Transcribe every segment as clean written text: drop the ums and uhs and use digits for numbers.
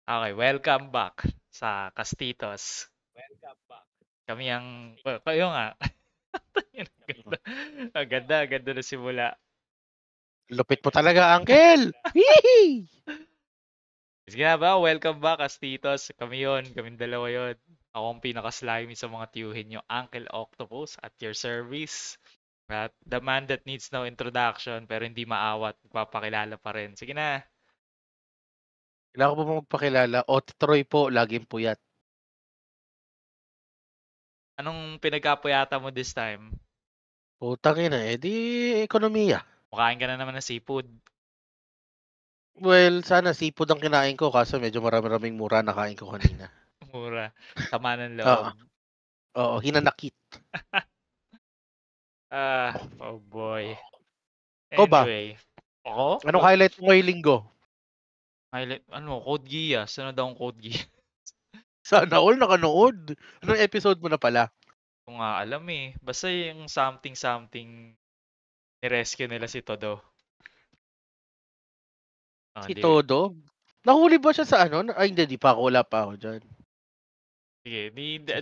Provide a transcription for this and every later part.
Okay, welcome back sa Castitos. Kami ang, kayo nga. Ang ganda, ang ganda na simula. Lupit mo talaga, Uncle! Hihi! Sige nga ba, welcome back Castitos. Kaming dalawa yon. Ako ang pinaka-slimy sa mga tiyuhin nyo, Uncle Octopus at your service. At the man that needs no introduction pero hindi maawat, magpapakilala pa rin. Sige na, Kailangan ko ba magpakilala? Troy po, laging puyat. anong pinagkapuyata mo this time? Putang ina, di ekonomiya. Makain ka na naman ng seafood. Well, sana seafood ang kinain ko kaso medyo marami-raming mura na kain ko kanina. Mura, sama ng loob. Oo, oo, hinanakit. Oh boy. Ikaw ba? Anyway, ako? Anong highlight mo ngayong linggo? Code Geass. Ano daw ang Code Geass? Sana all nakanood. Anong episode mo na pala? Kung nga alam eh. Basta yung something ni-rescue nila si Todo. Si Di, Todo? Nahuli ba siya sa ano? Ay, hindi, di pa ako. Wala pa ako dyan. sige,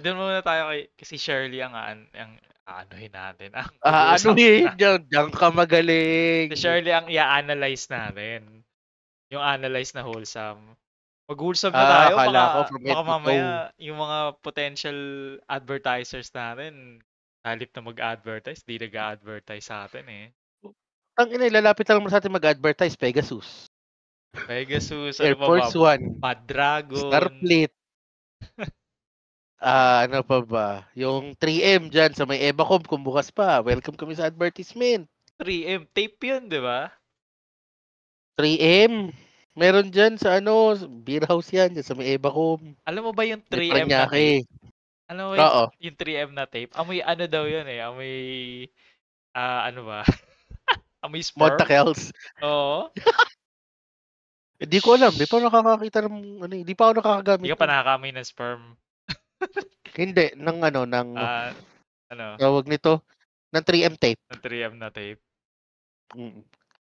doon muna tayo kasi Shirley ang aanohin natin. Ang Ano pag-uusap eh? na. Diyan ka Si magaling. Shirley ang i-analyze natin. Yung analyze na wholesome. Mag-wholesome na tayo, Akala ko from baka head to toe. mamaya yung mga potential advertisers natin, halip na mag-advertise, di nag-advertise sa atin eh. Ang ina, ilalapit lang naman sa atin mag-advertise, Pegasus. Pegasus, ano Air pa ba? Force One, Bad Dragon. Starfleet, ano pa ba? Yung 3M dyan sa may Evacom kung bukas pa. Welcome kami sa advertisement. 3M tape yun, di ba? 3M, meron dyan sa ano, beer house yan, dyan sa may Evacom. Alam mo ba yung May 3M na tape? Paranaque. Alam mo ba Oo. yung 3M na tape? Amoy ano daw yun eh? Amoy, ano ba? Amoy sperm? Montacels. Oo. Hindi ko alam, di pa ako nakakakita ng, ano, hindi pa ako Hindi nakakagamit ka pa nun. nakakamoy ng sperm. Hindi, ng ano, ng, Ah, ano? tawag nito, ng 3M tape. Ng 3M na tape. Mm.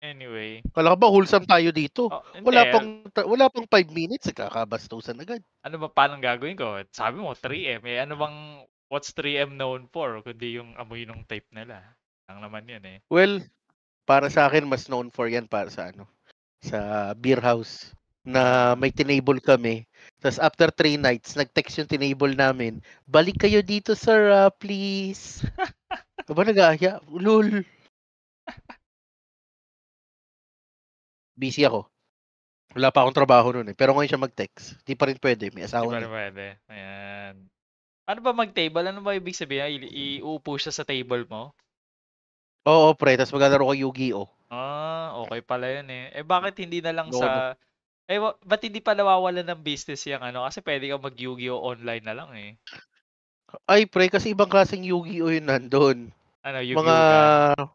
Anyway. Kala ka ba wholesome tayo dito? Oh, Wala hindi. pang 5 minutes, nagkakabastusan agad. Ano ba paano gagawin ko? Sabi mo 3M. Eh, ano bang, what's 3M known for? Kundi yung amoy ng tape nila. Lang naman yun eh. Well, para sa akin mas known for yan para sa ano, sa beer house na Ah. may tinable kami. Tapos after 3 nights, nag-text yung tinable namin, balik kayo dito sir, please. Aba nag-aaya, lol. Busy ako. Wala pa akong trabaho noon eh. Pero ngayon siya mag-text. Di pa rin pwede, may Di asawa pa na rin eh. pwede. Ayan. Ano ba mag-table? Ano ba ibig sabihin? Iuupo siya sa table mo? Oo, pre. Tapos maglalaro ko Yu-Gi-Oh! Okay pala yun eh. Eh bakit hindi na lang No, no. sa... ba't hindi pa nawawalan ng business yung ano? Kasi pwede kang mag-Yu-Gi-Oh! Online na lang eh. Ay, pre, kasi ibang klaseng Yu-Gi-Oh! Yun nandun. Ano, Mga, Yu-Gi-Oh! Gan?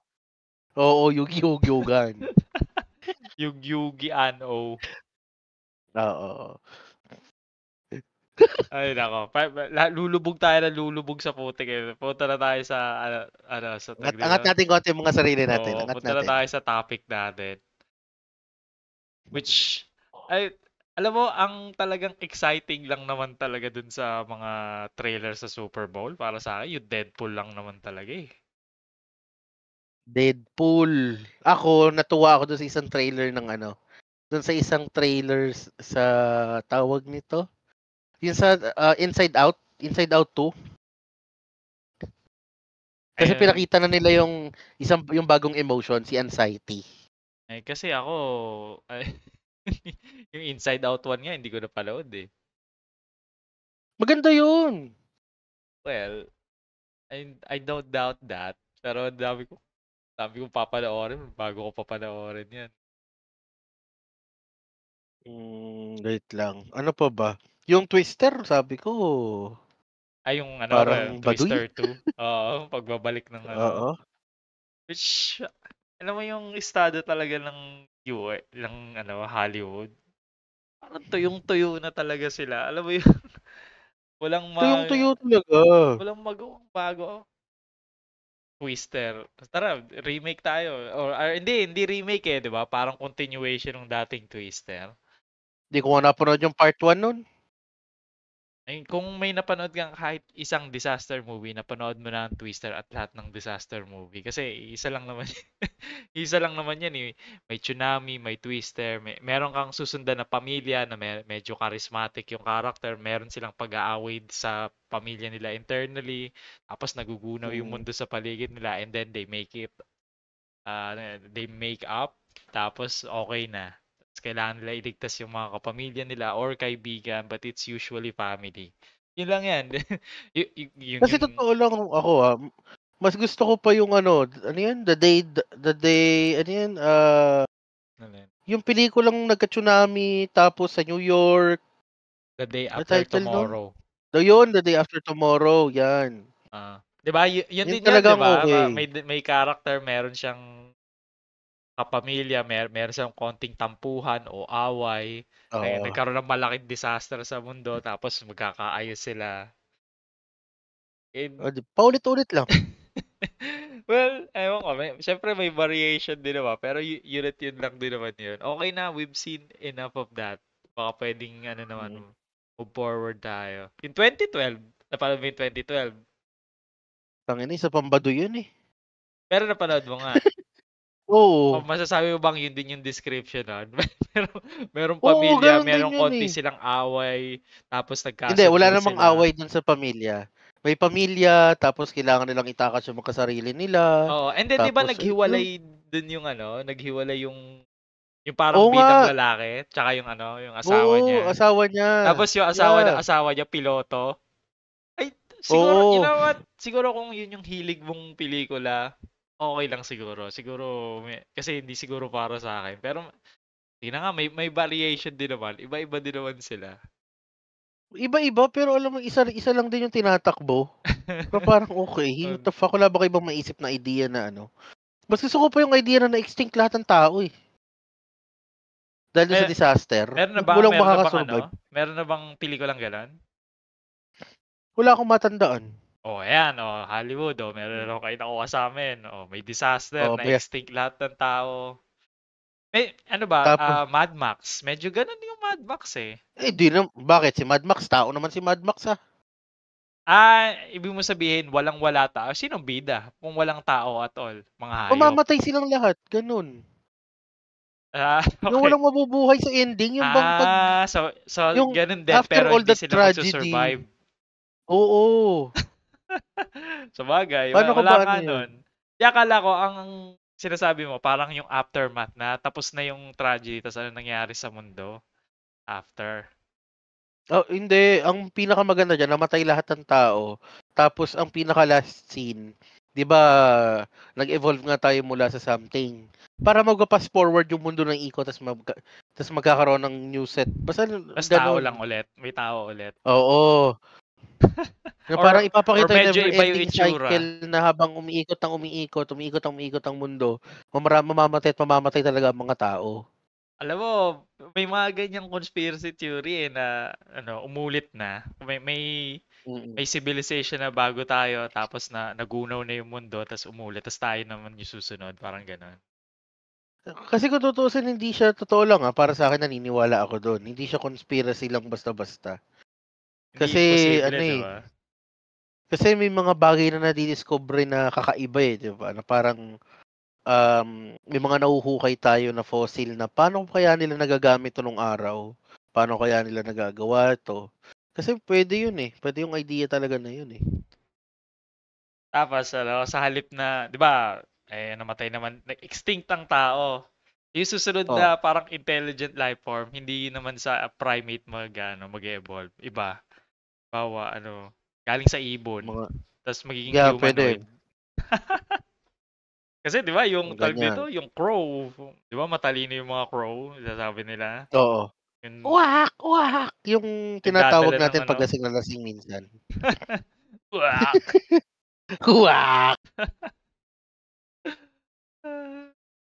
oo, Yu-Gi-Oh! Gyogan. Yung Yu-Gi-Ano. Oo. Ay nako, lulubog tayo na lulubog sa putik eh. Punta na tayo sa sa tag Angat dito. natin konti yung mga sarili natin. Oo, Angat punta na natin. tayo sa topic natin. Which, ay, alam mo, ang talagang exciting lang naman talaga dun sa mga trailer sa Super Bowl, para sa akin, yung Deadpool lang naman talaga eh. Deadpool. Ako, natuwa ako doon sa isang trailer ng ano. Doon sa isang trailer sa tawag nito. Yung sa Inside Out. Inside Out 2. Kasi Ayun, pinakita na nila yung bagong emotion, si anxiety. kasi ako, yung Inside Out 1 nga, hindi ko napanood eh. Maganda yun. Well, I don't doubt that. Pero dami kong papanoorin bago ko papanoorin yan. Wait lang. Ano pa ba? Yung Twister, sabi ko, Ay, yung ano, parang baduy. Twister 2. Oo, pagbabalik ng ano. Oo. Which, alam mo yung estado talaga ng ng ano, Hollywood. Parang tuyong-tuyo na talaga sila. Alam mo yun, walang Ito yung ma tuyo talaga. walang magawang bago. Twister. Tara, remake tayo. Or hindi remake eh, 'di ba? Parang continuation ng dating Twister. Hindi ko nga napanood yung part 1 nun. Ay, kung may napanood kang kahit isang disaster movie, napanood mo na ang Twister at lahat ng disaster movie. Kasi isa lang naman, isa lang naman yan eh. May tsunami, may Twister, meron kang susundan na pamilya na medyo charismatic yung character, meron silang pag-aaway sa pamilya nila internally, tapos nagugunaw yung Mm. mundo sa paligid nila, and then they make up, tapos okay na. Tapos kailangan nila iligtas yung mga kapamilya nila or kaibigan, but it's usually family. Yun lang yan. Kasi Yung totoo lang ako, mas gusto ko pa yung ano yan, the day, ano yan, ano yun, yung pelikulang nagka-tsunami tapos sa New York, The Day ano After title nun? Tomorrow. Yun, The Day After Tomorrow, yan. 'Di ba? Yun Yun din yan, 'di talagang ba? okay. May character, meron siyang kapamilya, meron siyang konting tampuhan o away. Oo. Nagkaroon ng malaking disaster sa mundo, tapos magkakaayos sila. O, And paulit-ulit lang. well, ewan ko. Siyempre may variation din naman. Pero unit yun lang din naman yun. Okay na, we've seen enough of that. Baka pwedeng, ano naman, Mm. move forward tayo. In 2012, napanood mo yung 2012. Tangina, isa pang Baduy yun eh. Pero napanood mo nga. O, Oo. masasabi mo bang yun din yung description nun? Merong Oo, pamilya, ganun din merong yun konti eh. silang away, tapos Hindi, wala nagkasundo namang sila. away dun sa pamilya. May pamilya, tapos kailangan nilang itakas yung magkasarili nila. Oo, and then 'di ba Tapos, yun. naghiwalay dun yung ano, naghiwalay yung parang Oo nga. bidang lalaki, tsaka yung ano, yung asawa Oo, niya. asawa niya. Tapos yung Yeah. asawa niya piloto. Ay, siguro, you Oo. know what? Siguro kung yun yung hilig mong pelikula, okay lang siguro. Siguro, kasi hindi siguro para sa akin. Pero, tingnan nga, may variation din naman. Iba-iba din naman sila. Iba-iba, pero alam mo, isa lang din yung tinatakbo. Pero parang okay. What the fuck, wala ba kayo bang maisip na idea na ano? Mas gusto ko pa yung idea na na-extinct lahat ng tao eh. Dahil dun sa Mer disaster. Walang meron na bang ano? makakasurvive. Meron na bang pelikulang gano'n? Wala akong matandaan. Oh, ayan, oh, Hollywood, oh, meron na kayo nakuha sa amin. Oh, may disaster, Oo, na-extinct lahat ng tao. Ano ba, tapos, Mad Max. Medyo ganun yung Mad Max eh. di na, bakit? Si Mad Max, tao naman si Mad Max ah. Ibig mo sabihin, walang-wala tao. Sinong bida? Kung walang tao at all, mga hayop. Mamamatay silang lahat, ganun. Yung Okay. walang mabubuhay sa ending, yung bang pag, So yung ganun din, after pero all hindi that sila tragedy, magsusurvive. oo. Sabagay, Paano ko wala ba nga ano yun? nun. Kaya akala ko, ang sinasabi mo, parang yung aftermath na tapos na yung tragedy, tapos ano nangyari sa mundo after. Oh, hindi. Ang pinakamaganda diyan, namatay lahat ng tao. Tapos ang pinaka last scene, 'di ba, nag-evolve nga tayo mula sa something. Para magpa-fast forward yung mundo ng ikot, tas magkakaroon ng new set. Basta Tapos tao lang ganun. ulit, may tao ulit. Oo. Na parang Or ipapakita yung medyo never iba yung ending itsura. cycle na habang umiikot ang mundo, mamamatay at mamamatay talaga ang mga tao. Alam mo, may mga ganyang conspiracy theory eh, na ano, umulit na. Mm. May civilization na bago tayo, tapos na nagunaw na yung mundo, tapos umulit, tapos tayo naman yung susunod, parang gano'n. Kasi kung tutuusin, hindi siya totoo lang para sa akin naniniwala ako do'n. Hindi siya conspiracy lang basta-basta. Hindi Kasi imposible, ano, di eh, ba? kasi may mga bagay na nadidiscover na kakaiba, 'di ba? Na parang, may mga nahuhukay tayo na fossil na paano kaya nila nagagamit 'to nung araw? Paano kaya nila nagagawa 'to? Kasi puwede 'yun, eh, puwede yung idea talaga na 'yun, eh. Tapos ano, sa halip na, di ba, namatay naman, nag-extinct ang tao. Yung susunod Oh, na parang intelligent life form, hindi naman sa primate mag-evolve. Iba. Bawa, ano, galing sa ibon. mga Tapos magiging yeah, humanoid. puwede, Kasi 'di ba yung tawag ganyan. dito, yung crow, 'di ba matalino yung mga crow, sasabi nila. Oo. Yung Uwak, uwak, yung tinatawag nagdadala ng natin ano. 'pag lasing na lasing minsan. Wak! Uwak.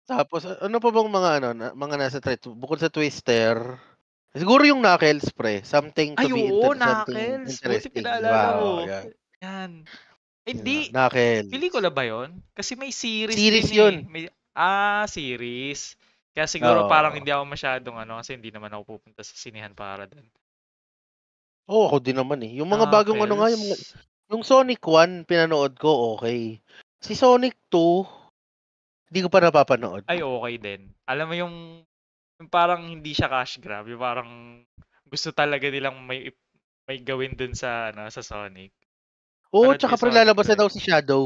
Tapos ano pa bang mga ano, mga nasa bukod sa Twister, siguro yung Knuckles pre, Ay oo, something Knuckles. Buti interesting, 'di pinaalala ba? Oh, mo. yan. Yan. Yun nga, Hindi, Knuckles. pelikula ba 'yon? Kasi may series din Series eh. yun. Series. Kaya siguro parang Oo. hindi ako masyadong ano, kasi hindi naman ako pupunta sa sinehan para doon. Oo, ako din naman, eh. Yung mga bagong ano nga, Knuckles. yung Sonic 1 pinanood ko, okey. Si Sonic 2, hindi ko pa napapanood. Ay, okay din. Alam mo yung parang hindi siya cash grab, yung parang gusto talaga nilang may gawin dun sa ano, sa Sonic. Oo, Panood ko tsaka yung pre Sonic lalabas na 2 eh. daw si Shadow.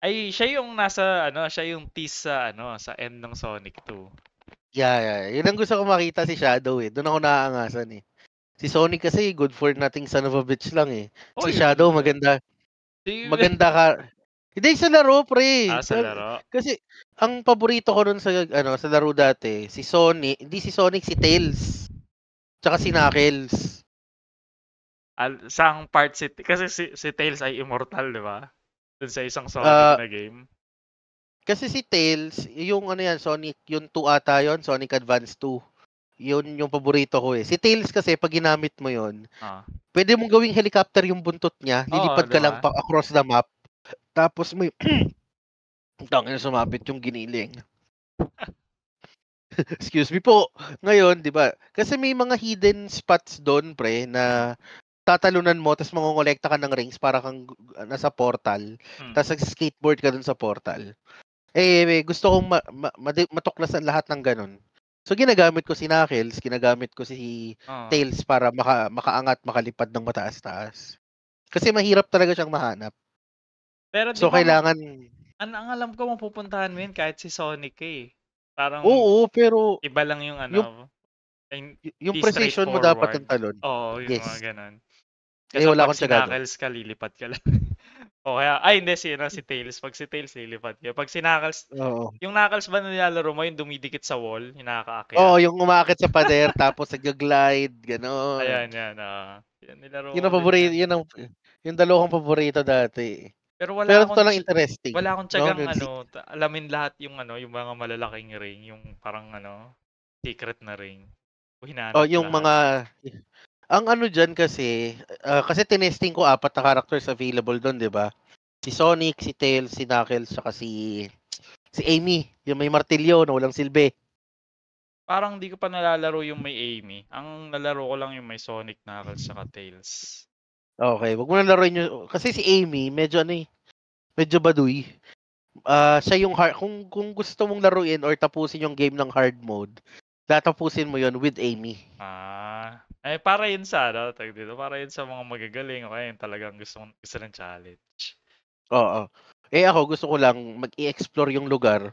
Ay, siya yung nasa ano, siya yung tease sa ano, sa end ng Sonic 2. Yeah. Yun ang gusto ko makita si Shadow, eh. Dun ako naaangasan, eh. Si Sonic kasi good for nothing son of a bitch lang, eh. Si Oy, Shadow maganda si maganda ka hindi sa laro pre. sa laro. Kasi ang paborito ko nun sa ano, sa laro dati, si Sonic, hindi si Sonic, si Tails, tsaka si Knuckles. Sang part kasi si Tails ay immortal, di ba? Dun sa isang Sonic Ah, na game. kasi si Tails, yung ano yan, Sonic, yung 2 ata yun, Sonic Advance 2. Yun yung paborito ko eh. Si Tails kasi pag ginamit mo yun, Ah. pwede mong gawing helicopter yung buntot niya, Oo, lilipad di ka lang ba? pa across the map, tapos may tangina sumabit yung giniling. Excuse me po. Ngayon, 'di ba? Kasi may mga hidden spots doon, pre, Mm. na tatalunan mo tapos mangongolekta ka ng rings para kang nasa portal. Mm. Tapos skateboard ka dun sa portal. Gusto kong matuklasan lahat ng ganun. So ginagamit ko si Knuckles, ginagamit ko si Oo. Tails para makaangat, makalipad ng mataas-taas. Kasi mahirap talaga siyang mahanap. Pero di So ba kailangan ang alam ko mapupuntahan mo yun kahit si Sonic eh. Parang oo, pero iba lang yung yung ano, yung hindi precision mo dapat straightforward. ng talon. Oo, yung mga Yes. ganun. Eh Kasi wala pag akong tiyaga doon. sinakals ka, lilipat ka lang. O kaya, ay hindi, si Tails. Pag si Tails, lilipat ka. Pag sinakals, Oo. yung knuckles ba na nilalaro mo, yung dumidikit sa wall, yung Oo, nakakaakyat? yung umaakit sa pader tapos nagga-glide, gano'n. Ayan, yan. Yan, nilaro Yun ko ang din paborito, yan. yun ang yung dalawa kong paborito dati, eh. Pero Pero ito lang interesting, wala akong 'no, tiyagang ano, alamin lahat yung ano, yung mga malalaking ring, yung parang ano, secret na ring. Ko hinanap yung lahat. mga ang ano diyan kasi, kasi tinesting ko 4 na characters available dun, 'di ba? Si Sonic, si Tails, si Knuckles, tsaka si Amy, yung may martilyo na walang silbi. Parang di ko pa nalalaro yung may Amy. Ang nalaro ko lang yung may Sonic, Knuckles, saka Tails. Okay, wag mo na laruin yung kasi si Amy medyo ano, medyo baduy. Siya yung kung gusto mong laruin or tapusin yung game ng hard mode, tatapusin mo yon with Amy. Para yun sa ano, tawag dito, para yun sa mga magagaling o kaya yung talagang gusto ng challenge. Oo. Ako gusto ko lang mag-i-explore yung lugar,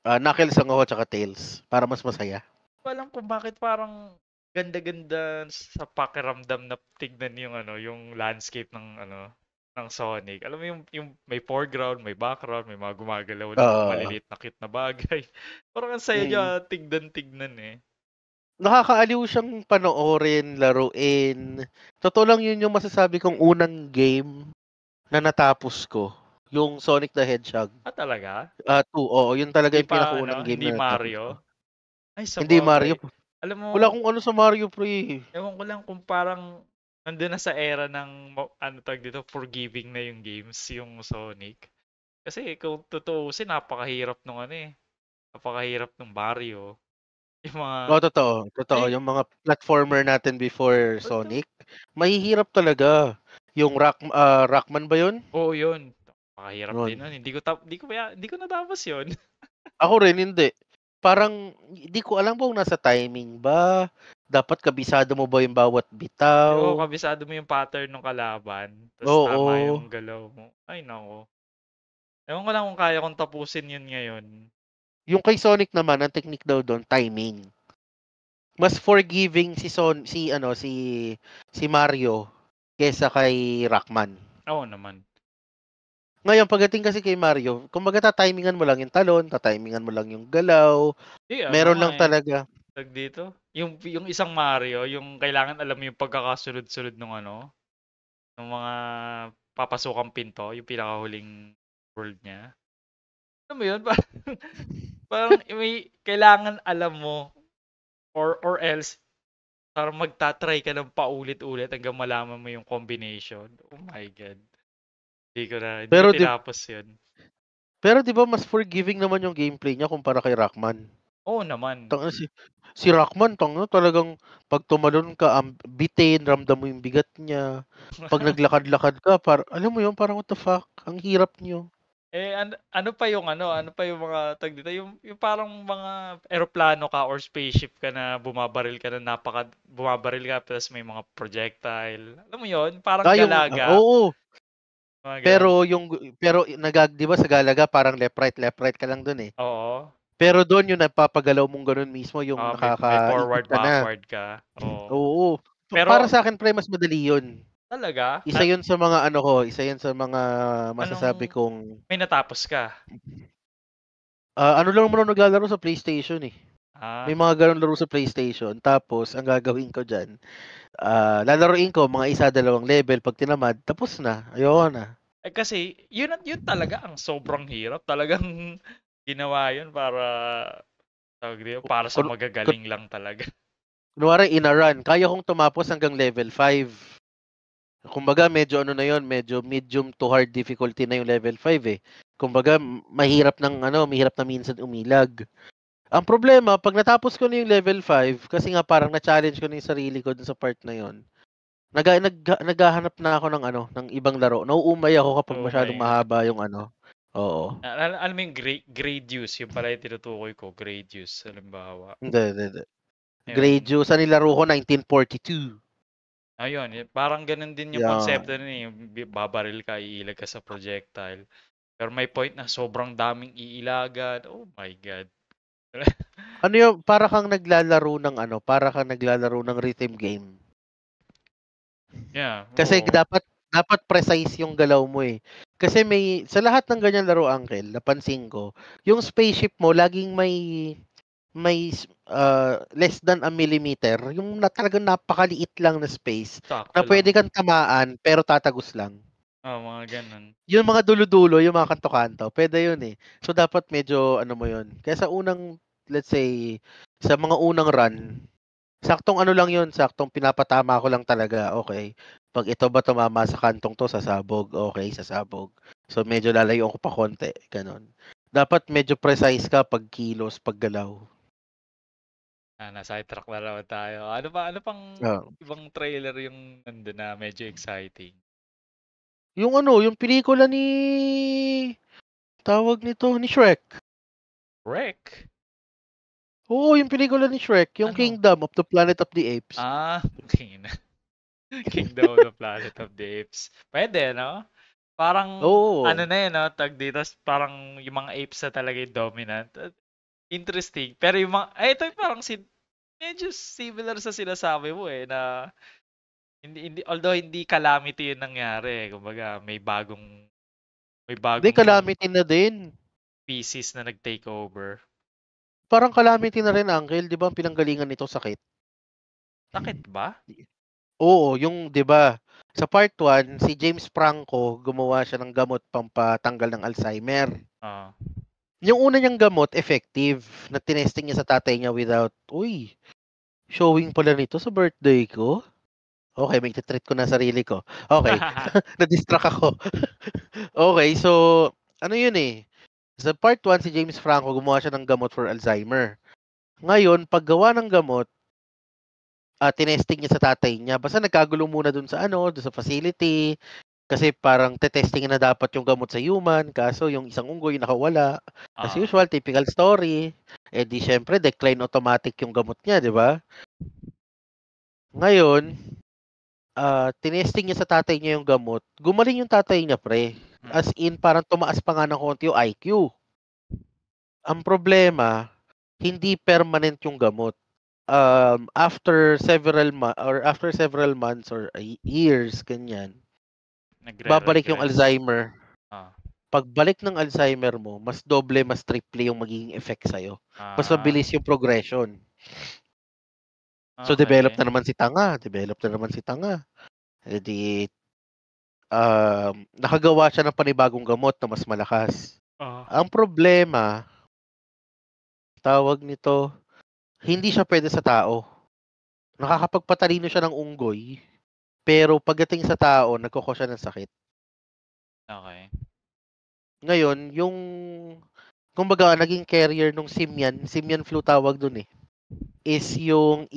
Knuckles lang ako tsaka Tails para mas masaya. Hindi ko alam kung bakit parang ganda-ganda sa pakiramdam na tignan yung ano, yung landscape ng ano, ng Sonic. Alam mo yung may foreground, may background, may mga gumagalaw na mga Oo. maliliit na cute na bagay. Parang ang saya Mm. niya tignan-tignan eh. Nakakaaliw siyang panoorin, laruin. Totoo lang yun yung masasabi kong unang game na natapos ko, yung Sonic the Hedgehog, Talaga? 2, oo, yun talaga Hindi yung pa ano, pinakaunang game hindi na natapos ko. Mario? Ay, Hindi Mario, sabagay. Alam mo, wala akong ano sa Mario pre. ewan ko lang kung parang nandun na sa era ng ano tawag dito, forgiving na yung games, yung Sonic. Kasi kung tutuusin, napakahirap nung ano eh. Napakahirap nung Mario. Yung mga, Oo, totoo ay, yung mga platformer natin before ito. Sonic, mahihirap talaga. Yung Rockman ba yun? Oo, yun. Napakahirap din Yun. nun. Hindi ko natapos yun. Ako rin hindi. Parang hindi ko alam kung nasa timing ba, dapat kabisado mo ba yung bawat Oo, bitaw. kabisado mo yung pattern ng kalaban. Tapos tama Oo. yung galaw mo. Ay, nako. Ewan ko lang kung kaya kong tapusin yun ngayon. Yung kay Sonic naman, ang technique daw doon, timing. Mas forgiving si Mario kesa kay Rockman. Oo naman. Ngayon pagdating kasi kay Mario, kumbaga tatimingan mo lang yung talon, tatimingan mo lang yung galaw, Ano meron nga lang eh. talaga. Tag dito. Yung isang Mario, yung kailangan alam mo yung pagkakasunod-sunod ng ano, ng mga papasukang pinto, yung pinakahuling world niya. Alam mo yun? Parang may kailangan alam mo or else parang magta-try ka ng paulit-ulit hanggang malaman mo yung combination. Oh my God. Hindi ko Pero 'di tinapos yun. Pero 'di ba mas forgiving naman yung gameplay niya kumpara kay Rockman? Oo naman. Tangina si Rockman talagang 'pag tumalon ka, bitin, ramdam mo yung bigat niya. 'Pag naglakad-lakad ka alam mo yun, parang what the fuck, ang hirap niyo. Ano pa yung ano pa yung mga tawag dito, yung parang mga eroplano ka or spaceship ka na bumabaril ka na bumabaril ka tapos may mga projectile. Alam mo yon, parang galaga, Oo, mga ganun. pero 'di ba sa Galaga parang left right ka lang dun, eh. Oo. Pero dun yung nagpapagalaw mong ganun mismo yung May nakakaikot forward, ka na. backward ka. Oo. Oo, para Pero sa'kin pre mas madali yun. talaga, Isa yun sa mga masasabi anong kong, may natapos ka? ano lang naman ako naglalaro sa PlayStation, eh. May Ah, mga gano'ng laro sa PlayStation tapos ang gagawin ko diyan, lalaruin ko mga isa, dalawang level 'pag tinamad tapos na, ayoko na. kasi yun talaga ang sobrang hirap. Talagang ginawa yun para tawag dito, para sa Kun kun magagaling lang talaga. Kunwari in a run, kaya kong tumapos hanggang level 5. Kumbaga medyo ano na yun, medyo medium to hard difficulty na yung level 5, eh. Kumbaga mahirap na minsan umilag. Ang problema 'pag natapos ko na yung level 5 kasi nga parang na-challenge ko na yung sarili ko dun sa part na yun, naghahanap na ako ng ng ibang laro. Nauumay ako kapag Oh masyadong my God. mahaba yung oo. Alam mo yung Gradius, yung pala yung tinutukoy ko, Gradius, halimbawa. Hindi. Ayun, Grade sa nilaro ko 1942. ayun, parang ganun din yung konsepto Yan. nun eh, yung babaril ka, iilag ka sa projectile. Pero may point na sobrang daming iilagan. Oh my God. Ano para kang naglalaro ng rhythm game. Yeah, Kasi oo. dapat precise yung galaw mo, eh. Kasi sa lahat ng ganyan laro, Uncle, napansin ko, yung spaceship mo laging less than a millimeter, yung talagang napakaliit lang na space na Sakto pwede lang. kang tamaan pero tatagos lang. Oh, mga ganun. Yung mga dulo-dulo, yung mga kanto-kanto, pwede yun, eh. So, dapat medyo ano mo yun. Kaya sa let's say, sa mga unang run, saktong ano lang yun, saktong pinapatama ko lang talaga, okay. Pag ito ba tumama sa kantong to, sasabog, okay, sasabog. So, medyo lalayo ko pa konti, ganon. Dapat medyo precise ka pag kilos, pag galaw. Nasa-sidetrack na naman tayo. Ano pang Ah. ibang trailer yung nandun na medyo exciting? Yung pelikula tawag nito, ni Shrek. Wreck? Oo, yung pelikula ni Shrek, yung Ano? Kingdom of the Planet of the Apes. King Kingdom of the Planet of the Apes. Pwede, no? Parang, ano Oo. na yun, no? Tag dito, parang yung mga apes na talaga yung dominant. Interesting. Pero yung mga, ito yung parang medyo similar sa sinasabi mo eh, na although hindi calamity yung nangyari. Kumbaga, may Hindi, bagong calamity na din. species na nag-take over. Parang calamity na rin, Uncle. Di ba ang pinanggalingan nito sakit? Sakit ba? Oo, yung 'di ba, sa part 1, si James Franco gumawa siya ng gamot pampatanggal ng Alzheimer. Ah, Yung una niyang gamot, effective, na tinesting niya sa tatay niya showing pala nito sa birthday ko. Okay, may treat ko na sarili ko. Okay, na-distract ako. Okay, so ano yun, eh, sa part 1 si James Franco gumawa siya ng gamot for Alzheimer. Ngayon, paggawa ng gamot, tinesting niya sa tatay niya. Basta nagkagulo muna dun sa facility. Kasi parang te-testingin na dapat yung gamot sa human, kaso yung isang unggoy nakawala. As ah, usual, typical story. Eh di syempre, decline automatic yung gamot niya, di ba? Ngayon, tinesting niya sa tatay niya yung gamot. Gumaling yung tatay niya, pre. mm, As in, parang tumaas pa nga ng konti yung IQ. Ang problema, hindi permanent yung gamot. After several months or years, ganyan, babalik yung nagre-regress. Alzheimer. Ah, Pagbalik ng Alzheimer mo, mas doble, mas triple yung magiging effect sa'yo. Mas ah, mabilis yung progression. So, okay. develop na naman si Tanga. Eh di, nakagawa siya ng panibagong gamot na mas malakas. Ah, Ang problema, tawag nito, hindi siya pwede sa tao. Nakakapagpatalino siya ng unggoy, pero pagdating sa tao, nagkoko siya ng sakit. okay. Ngayon, kumbaga naging carrier nung simian flu tawag dun eh, is yung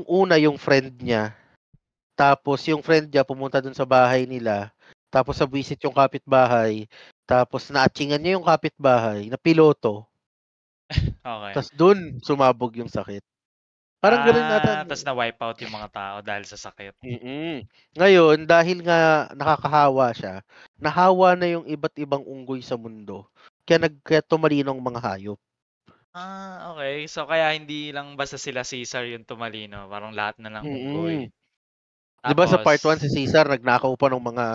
una yung friend niya, tapos yung friend niya pumunta dun sa bahay nila, tapos sa visit yung kapitbahay, tapos naatsingan niya yung kapitbahay na piloto, Okay. tapos dun sumabog yung sakit. Parang ganun ata. Tas na-wipe out yung mga tao dahil sa sakit. Ngayon, dahil nga nakakahawa siya, nahawa na yung iba't ibang unggoy sa mundo. Kaya tumalinong mga hayop. Okay. So, kaya hindi lang basta sila Caesar yung tumalino. Parang lahat na ng unggoy. Mm. 'Di ba sa Tapos, part 1 si Caesar nagnakaw pa ng mga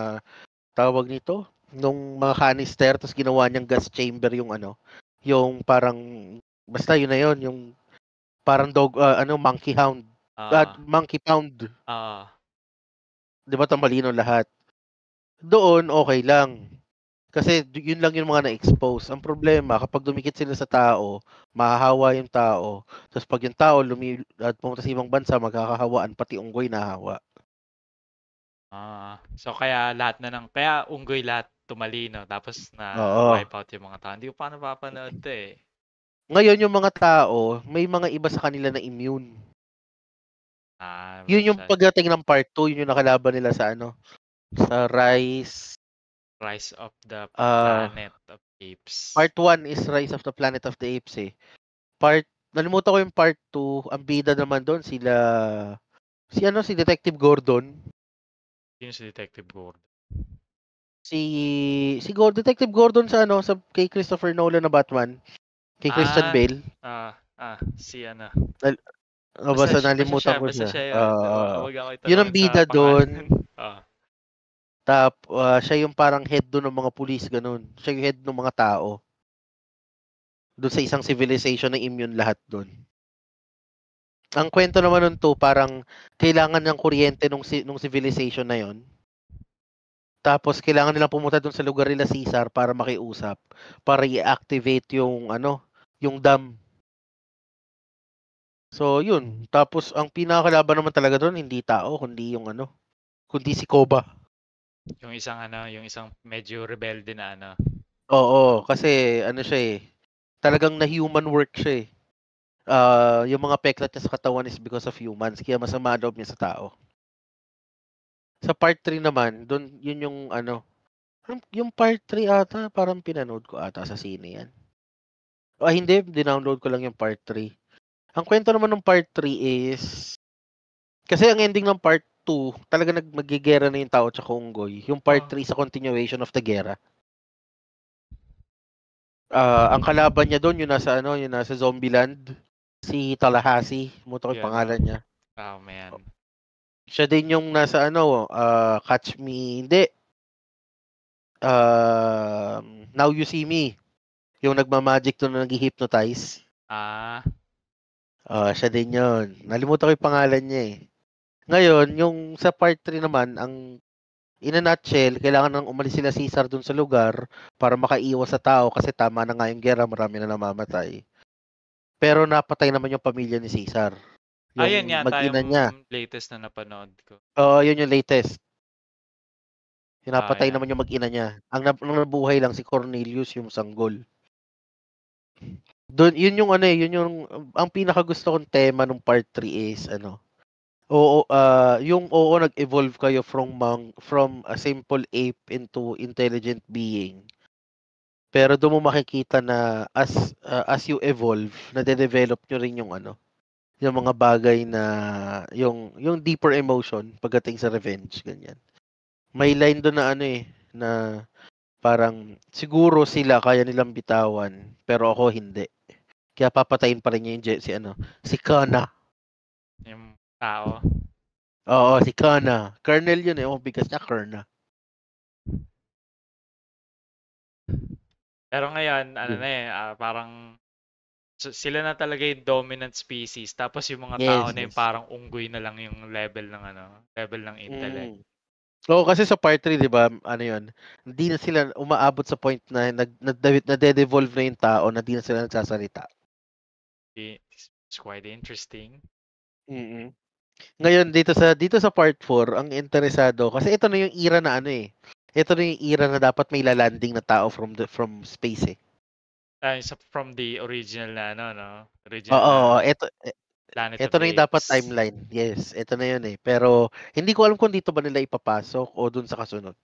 tawag nito, nung mga canister tapos ginawa niyang gas chamber yung yung parang basta yun na yun, yung parang monkey hound, ah, monkey pound. ah, 'Di ba tumalino lahat? Doon okay lang. Kasi yun lang yung mga na-expose. Ang problema, kapag dumikit sila sa tao, mahahawa yung tao. Tapos pag yung tao at pumunta sa ibang bansa, magkakahawaan, pati unggoy nahawa. so, kaya unggoy lahat tumalino. Tapos Oo. na-wipe out yung mga tao. Hindi ko pa napapanood to eh. Ngayon, yung mga tao, may mga iba sa kanila na immune. Yun yung Siya. pagdating ng part 2, yun yung nakalaban nila sa sa Rise. Rise of the Uh, Planet of Apes. part 1 is Rise of the Planet of the Apes eh. Nalimutan ko yung part 2, ang bida naman doon si Detective Gordon. Yun si Detective Gordon. Detective Gordon sa kay Christopher Nolan na Batman, kay Christian Ah, Bale. si ano. Basta nalimutan ko Basta siya. siya yun. Wag ako Yun ang itanungin sa bida pangalan. doon. Siya yung parang head doon ng mga pulis, ganun. Siya yung head ng mga tao. Doon sa isang civilization na immune lahat doon. Ang kwento naman nun to, parang kailangan ng kuryente nung civilization na yon. Tapos kailangan nilang pumunta doon sa lugar nila Caesar para makiusap, para i-activate yung dam. So, yun. Tapos, ang pinakalaban naman talaga doon, hindi tao, kundi si Koba. Yung isang medyo rebelde na ano. Oo, kasi siya eh, talagang na-human work siya eh. Yung mga peklat niya sa katawan is because of humans, kaya masama ang loob niya sa tao. Sa part 3 naman, doon, yun yung part 3 ata, parang pinanood ko ata sa sine yan. Hindi, dinownload ko lang yung part 3. Ang kwento naman ng part 3 is, kasi ang ending ng part 2, talaga magigera na yung tao tsaka unggoy. Yung part 3 is a continuation of the gera. Ang kalaban niya doon, yung nasa Zombieland, si Tallahassee, muto ko yung Yan, pangalan niya. oh man. Siya din yung nasa Catch Me, hindi. Now You See Me. Yung nagmamagic doon na nag-hypnotize. Siya din yun. Nalimutan ko yung pangalan niya eh. Ngayon, yung sa part 3 naman, in a nutshell, kailangan nang umalis sila Caesar dun sa lugar para makaiwas sa tao kasi tama na nga yung gera, marami na namamatay. Pero napatay naman yung pamilya ni Caesar. Yan Yung yata mag-ina niya. yung latest na napanood ko. Yun yung latest. Yung napatay Yeah. naman yung mag-ina niya. Ang nabuhay lang si Cornelius, yung sanggol. Yun yung ang pinakagusto kong tema ng part 3 is nag-evolve kayo from a simple ape into intelligent being. Pero doon mo makikita na as you evolve, nade-develop nyo rin yung mga bagay na yung deeper emotion pagdating sa revenge, ganyan. May line doon na na parang siguro sila kaya nilang bitawan, pero ako hindi. Kaya papatayin pa rin niya si Kana. Yung tao. Oo, si Kana. Colonel yun eh. Bigas niya, Kana. Pero ngayon, Yun. parang sila na talaga yung dominant species. Tapos yung mga tao Yes, na yung yes. parang unggoy na lang yung level ng intellect. Mm. Oo, kasi sa part 3, di ba, yun, hindi na sila umaabot sa point na nade-devolve na yung tao na hindi na sila nagsasalita. It's quite interesting. Mm. Ngayon dito sa part 4, ang interesado kasi ito na yung era na ano eh. Ito na yung era na dapat may lalanding na tao from space eh. From the original na ano, no? Original Oo, na Planet ito of na the yung dapat Apes. timeline. Yes, ito na yun eh. Pero hindi ko alam kung dito ba nila ipapasok o dun sa kasunod.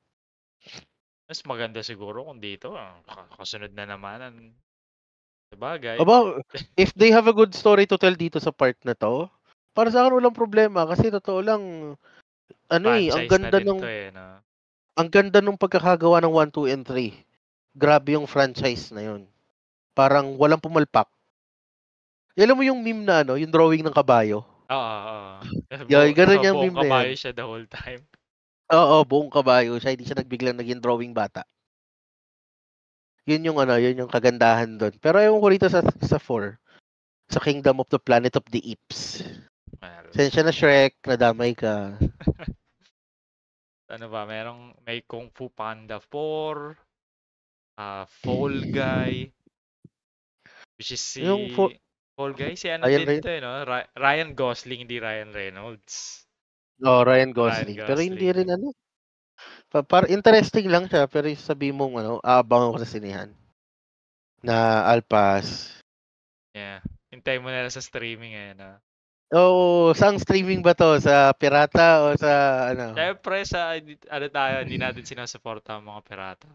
Mas maganda siguro kung dito, kasunod na naman. Sabagay, Aba, if they have a good story to tell dito sa part na to, para sa akin walang problema kasi totoo lang ano eh, franchise na din to eh, no? ang ganda nung pagkakagawa ng 1, 2, and 3. Grabe yung franchise na yun. Parang walang pumalpak. Alam mo yung meme na ano, yung drawing ng kabayo? Oo, oo. Ganun yung Buong meme na yan. kabayo siya the whole time. Oo, buong kabayo siya. Hindi siya nagbiglang naging drawing bata. Yun yung ano, yun yung kagandahan doon. Pero ewan ko rito sa 4, sa Kingdom of the Planet of the Apes. Well, Sensya na Shrek, nadamay ka. ano ba, may Kung Fu Panda 4, Fall Guy, which is Yung for, Fall Guy, si ano Ryan din Reynolds. to, no? Ryan Gosling, hindi Ryan Reynolds. Oh, Ryan Ryan Gosling. Pero hindi rin Gosling. ano. Para interesting lang siya, pero yung sabi mong ano, aabangan ko sa sinehan na Alpas. Yeah. Hintay mo na lang sa streaming eh, no? Oh, saang streaming ba to? Sa Pirata o sa ano? Siyempre ano tayo, hindi natin sinusuporta ang mga pirata.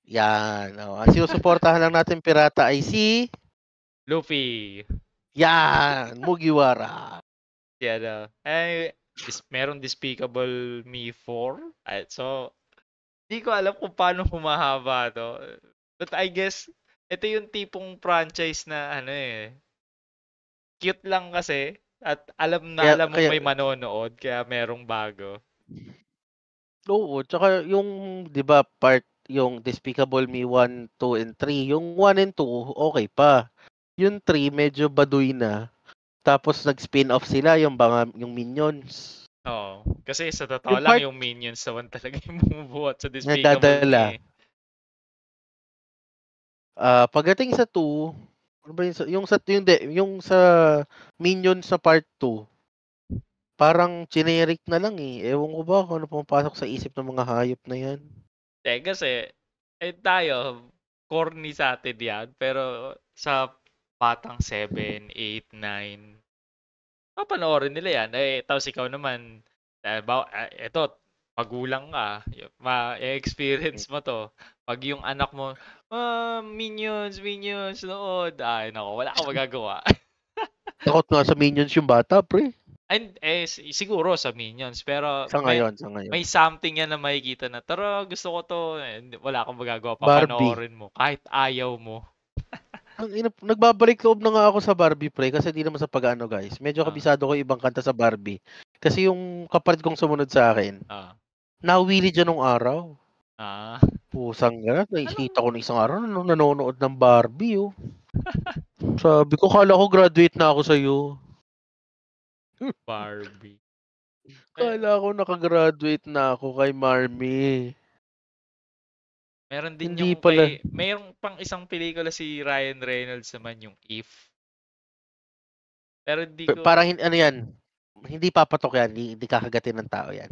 Yan. Oh. Ang sinusuportahan lang natin Pirata ay si Luffy. yan, Mugiwara. Si ano, merong Despicable Me 4. So, di ko alam kung paano humahaba to. But I guess, ito yung tipong franchise na ano eh, cute lang kasi at alam na Kaya, alam mong kaya, may manonood kaya merong bago. oo, tsaka yung, di ba, part, yung Despicable Me 1, 2, and 3, yung 1 and 2, okay pa. Yung 3, medyo baduy na. Tapos nag-spin-off sila, yung Minions. Oo. Kasi sa totoo Yung lang, part yung Minions naman talaga yung bumubuhat sa Despicable nagdadala, Me eh. pagdating sa 2, ano ba yung sa Minions sa part 2, parang generic na lang eh. Ewan ko ba kung ano pumapasok sa isip ng mga hayop na yan. Kasi, tayo, corny sa atin yan. Pero sa batang 7, 8, 9, papanoorin nila yan. Tapos ikaw naman, eto, magulang ka, ma-experience mo to. Pag yung anak mo, Minions, Minions, nood. Ay, nako, wala kang magagawa. Takot nga sa Minions yung bata, pre. And, siguro sa Minions, pero Sa ngayon. may something yan na makikita na, tara, gusto ko to. Wala kang magagawa, Barbie. papanoorin mo, kahit ayaw mo. Nagbabalik loob na nga ako sa Barbie, pre, kasi di naman sa pag-ano, guys. Medyo Ah, kabisado ko yung ibang kanta sa Barbie. Kasi yung kapatid kong sumunod sa akin, ah, nawili dyan nung araw. ah. Pusang gano'n, nakikita Anong ko ng isang araw nanonood ng Barbie, oh. Sabi ko, kala ko graduate na ako sa'yo. Barbie? Eh, Kala ko nakagraduate na ako kay Marmy. meron din Hindi yung pala. mayroong pang isang pelikula si Ryan Reynolds naman, yung If. Pero hindi ko, Parang ano yan, hindi papatok yan, hindi kakagatin ng tao yan.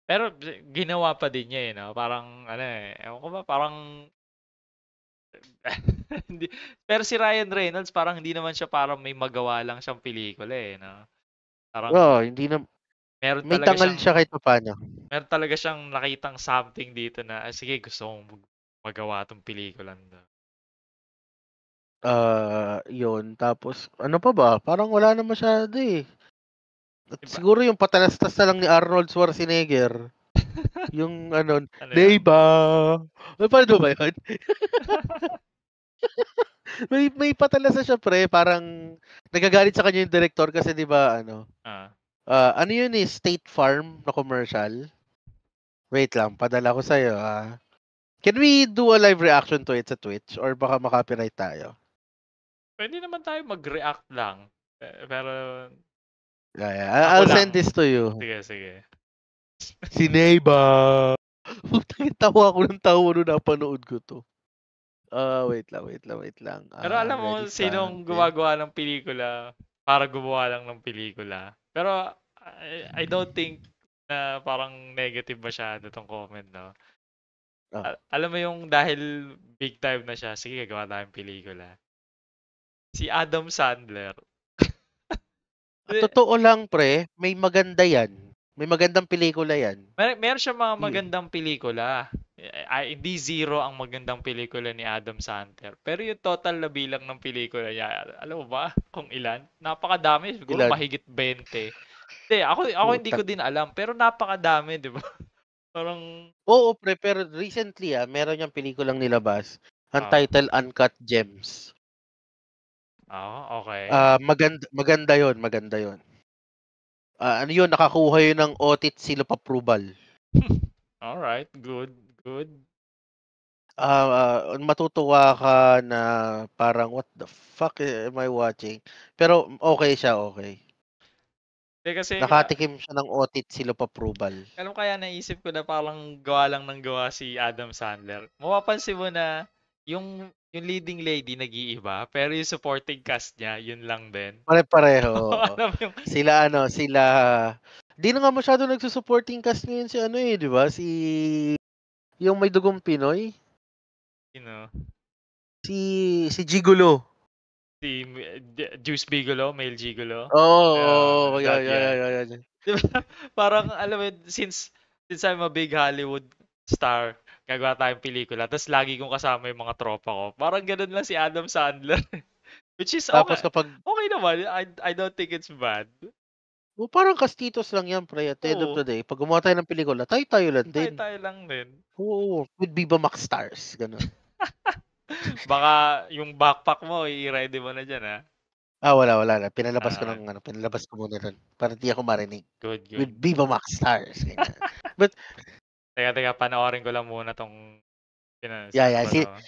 pero ginawa pa din niya eh, no? Parang, ano eh, ewan ko ba, parang, hindi, pero si Ryan Reynolds, parang hindi naman siya parang may magawa lang siyang pelikula eh, no? Oo, Parang, hindi na, meron may talaga tangal siyang, siya kahit paano. meron talaga siyang nakitang something dito na, sige, gusto kong magawa tong pelikulan to. Yun. Tapos, ano pa ba? Parang wala na masyado eh. At Diba? siguro yung patalastas na lang ni Arnold Schwarzenegger. Yung ano, Ano yun? Neighbor. Ay, paano ba yun? May patalastas siya, pre. Parang nagagalit sa kanya yung director kasi di ba ano, Ah. ano yun eh, State Farm na commercial. Wait lang, padala ko sa'yo. Can we do a live reaction to it sa Twitch? Or baka makopyright tayo? Pwede naman tayo mag-react lang. Pero, Yeah, ako I'll lang. send this to you. Sige, sige. Si Neighbor. Putang tawa ako ng tawa nung napanood ko to. Wait lang. Pero alam mo, Ready sinong content. gumagawa ng pelikula para gumawa lang ng pelikula? Pero I don't think na parang negative masyado tong comment, no? Ah. Alam mo yung dahil big time na siya, sige, gagawa tayong pelikula. Si Adam Sandler. Di- Totoo lang pre, may maganda yan. May magandang pelikula yan. Meron siya mga Yun. magandang pelikula. Hindi zero ang magandang pelikula ni Adam Sandler. Pero yung total na bilang ng pelikula niya, alam mo ba kung ilan? Napakadami, siguro Ilan? mahigit 20. Hindi, ako hindi ko Putak. din alam, pero napakadami, di ba? Parang, Oo pre, pero recently meron yung pelikulang nilabas. Ang ah, title Uncut Gems. okay. Maganda maganda 'yon, maganda 'yon. Ano 'yun, nakakuha 'yun ng OTT Seal of Approval. Alright, good, good. Matutuwa ka na parang, "What the fuck am I watching?" Pero okay siya, okay. Hindi kasi, Nakatikim siya ng OTT Seal of Approval. alam kaya naisip ko na parang gawa lang ng gawa si Adam Sandler. Mapapansin mo na yung leading lady nag-iiba, pero yung supporting cast niya, yun lang din. Pare-pareho, oo. Alam mo yung, Sila 'di na nga masyado nagsu-supporting cast ngayon si ano, 'di ba, si yung may dugong Pinoy, you know, si Gigolo. si Juice Bigelow, male Gigolo. Oo, That yeah, yan. yeah, yeah. Di ba? Parang, alam mo yun, since I'm a big Hollywood star, gagawa tayong pelikula, tapos lagi kong kasama yung mga tropa ko. Parang ganun lang si Adam Sandler. Which is Tapos okay. kapag Okay naman. I don't think it's bad. parang kastitos lang 'yan pre, at the end of Oo. the day 'pag gumawa tayo ng pelikula, tayo-tayo lang din. Tayo-tayo lang din. Oo, with Viva Max stars, gano'n. Baka yung backpack mo, i-ready mo na dyan, ha? Wala na, Ah, pinalabas ko muna nun para di ako marinig. good, With good. Viva Max stars, ganyan. But Teka, panoorin ko lang muna tong, si yeah, ano yeah, ba to?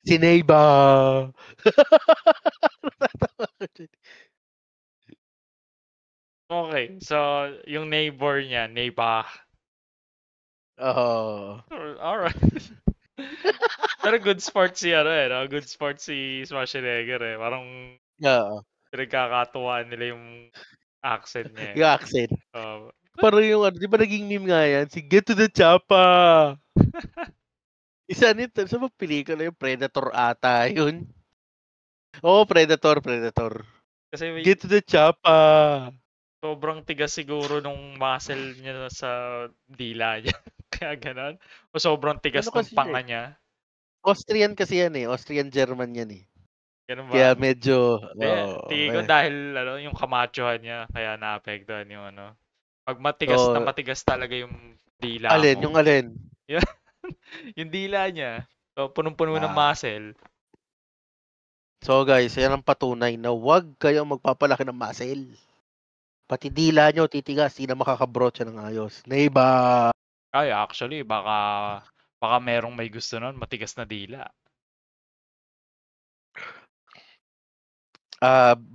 si Neighbor. Okay, so, yung neighbor niya, neighbor. Oo. Alright. Pero good sport si ano eh, no? Good sport si Schwarzenegger eh. Parang Oo, pinagkakatuwaan nila yung accent niya eh. yung accent. Uh, Parang yung ano, 'di ba naging meme nga yan, si Get to the Choppa. Isa nito, sa bang pelikula yung Predator ata yun? Oo, Predator. kasi may Get to the Choppa. sobrang tigas siguro nung muscle niya sa dila niya. Kaya ganon. O sobrang Ano tigas nung kasi siya panga eh, niya. Austrian kasi yan eh, Austrian-German yan eh. Ganun ba? Kaya medyo, Hindi, tingin ko eh. dahil ano, yung kamachohan niya kaya naapektuhan yung ano. Pag matigas na Oo, matigas talaga yung dila mo. yung alin? Yun, yung dila niya. So, punong-puno ng Ah. muscle. So guys, yan ang patunay na huwag kayong magpapalaki ng muscle. Pati dila nyo titigas, di na makakabrotsa ng ayos. Neighbor. Ay, actually, baka merong may gusto nun, matigas na dila.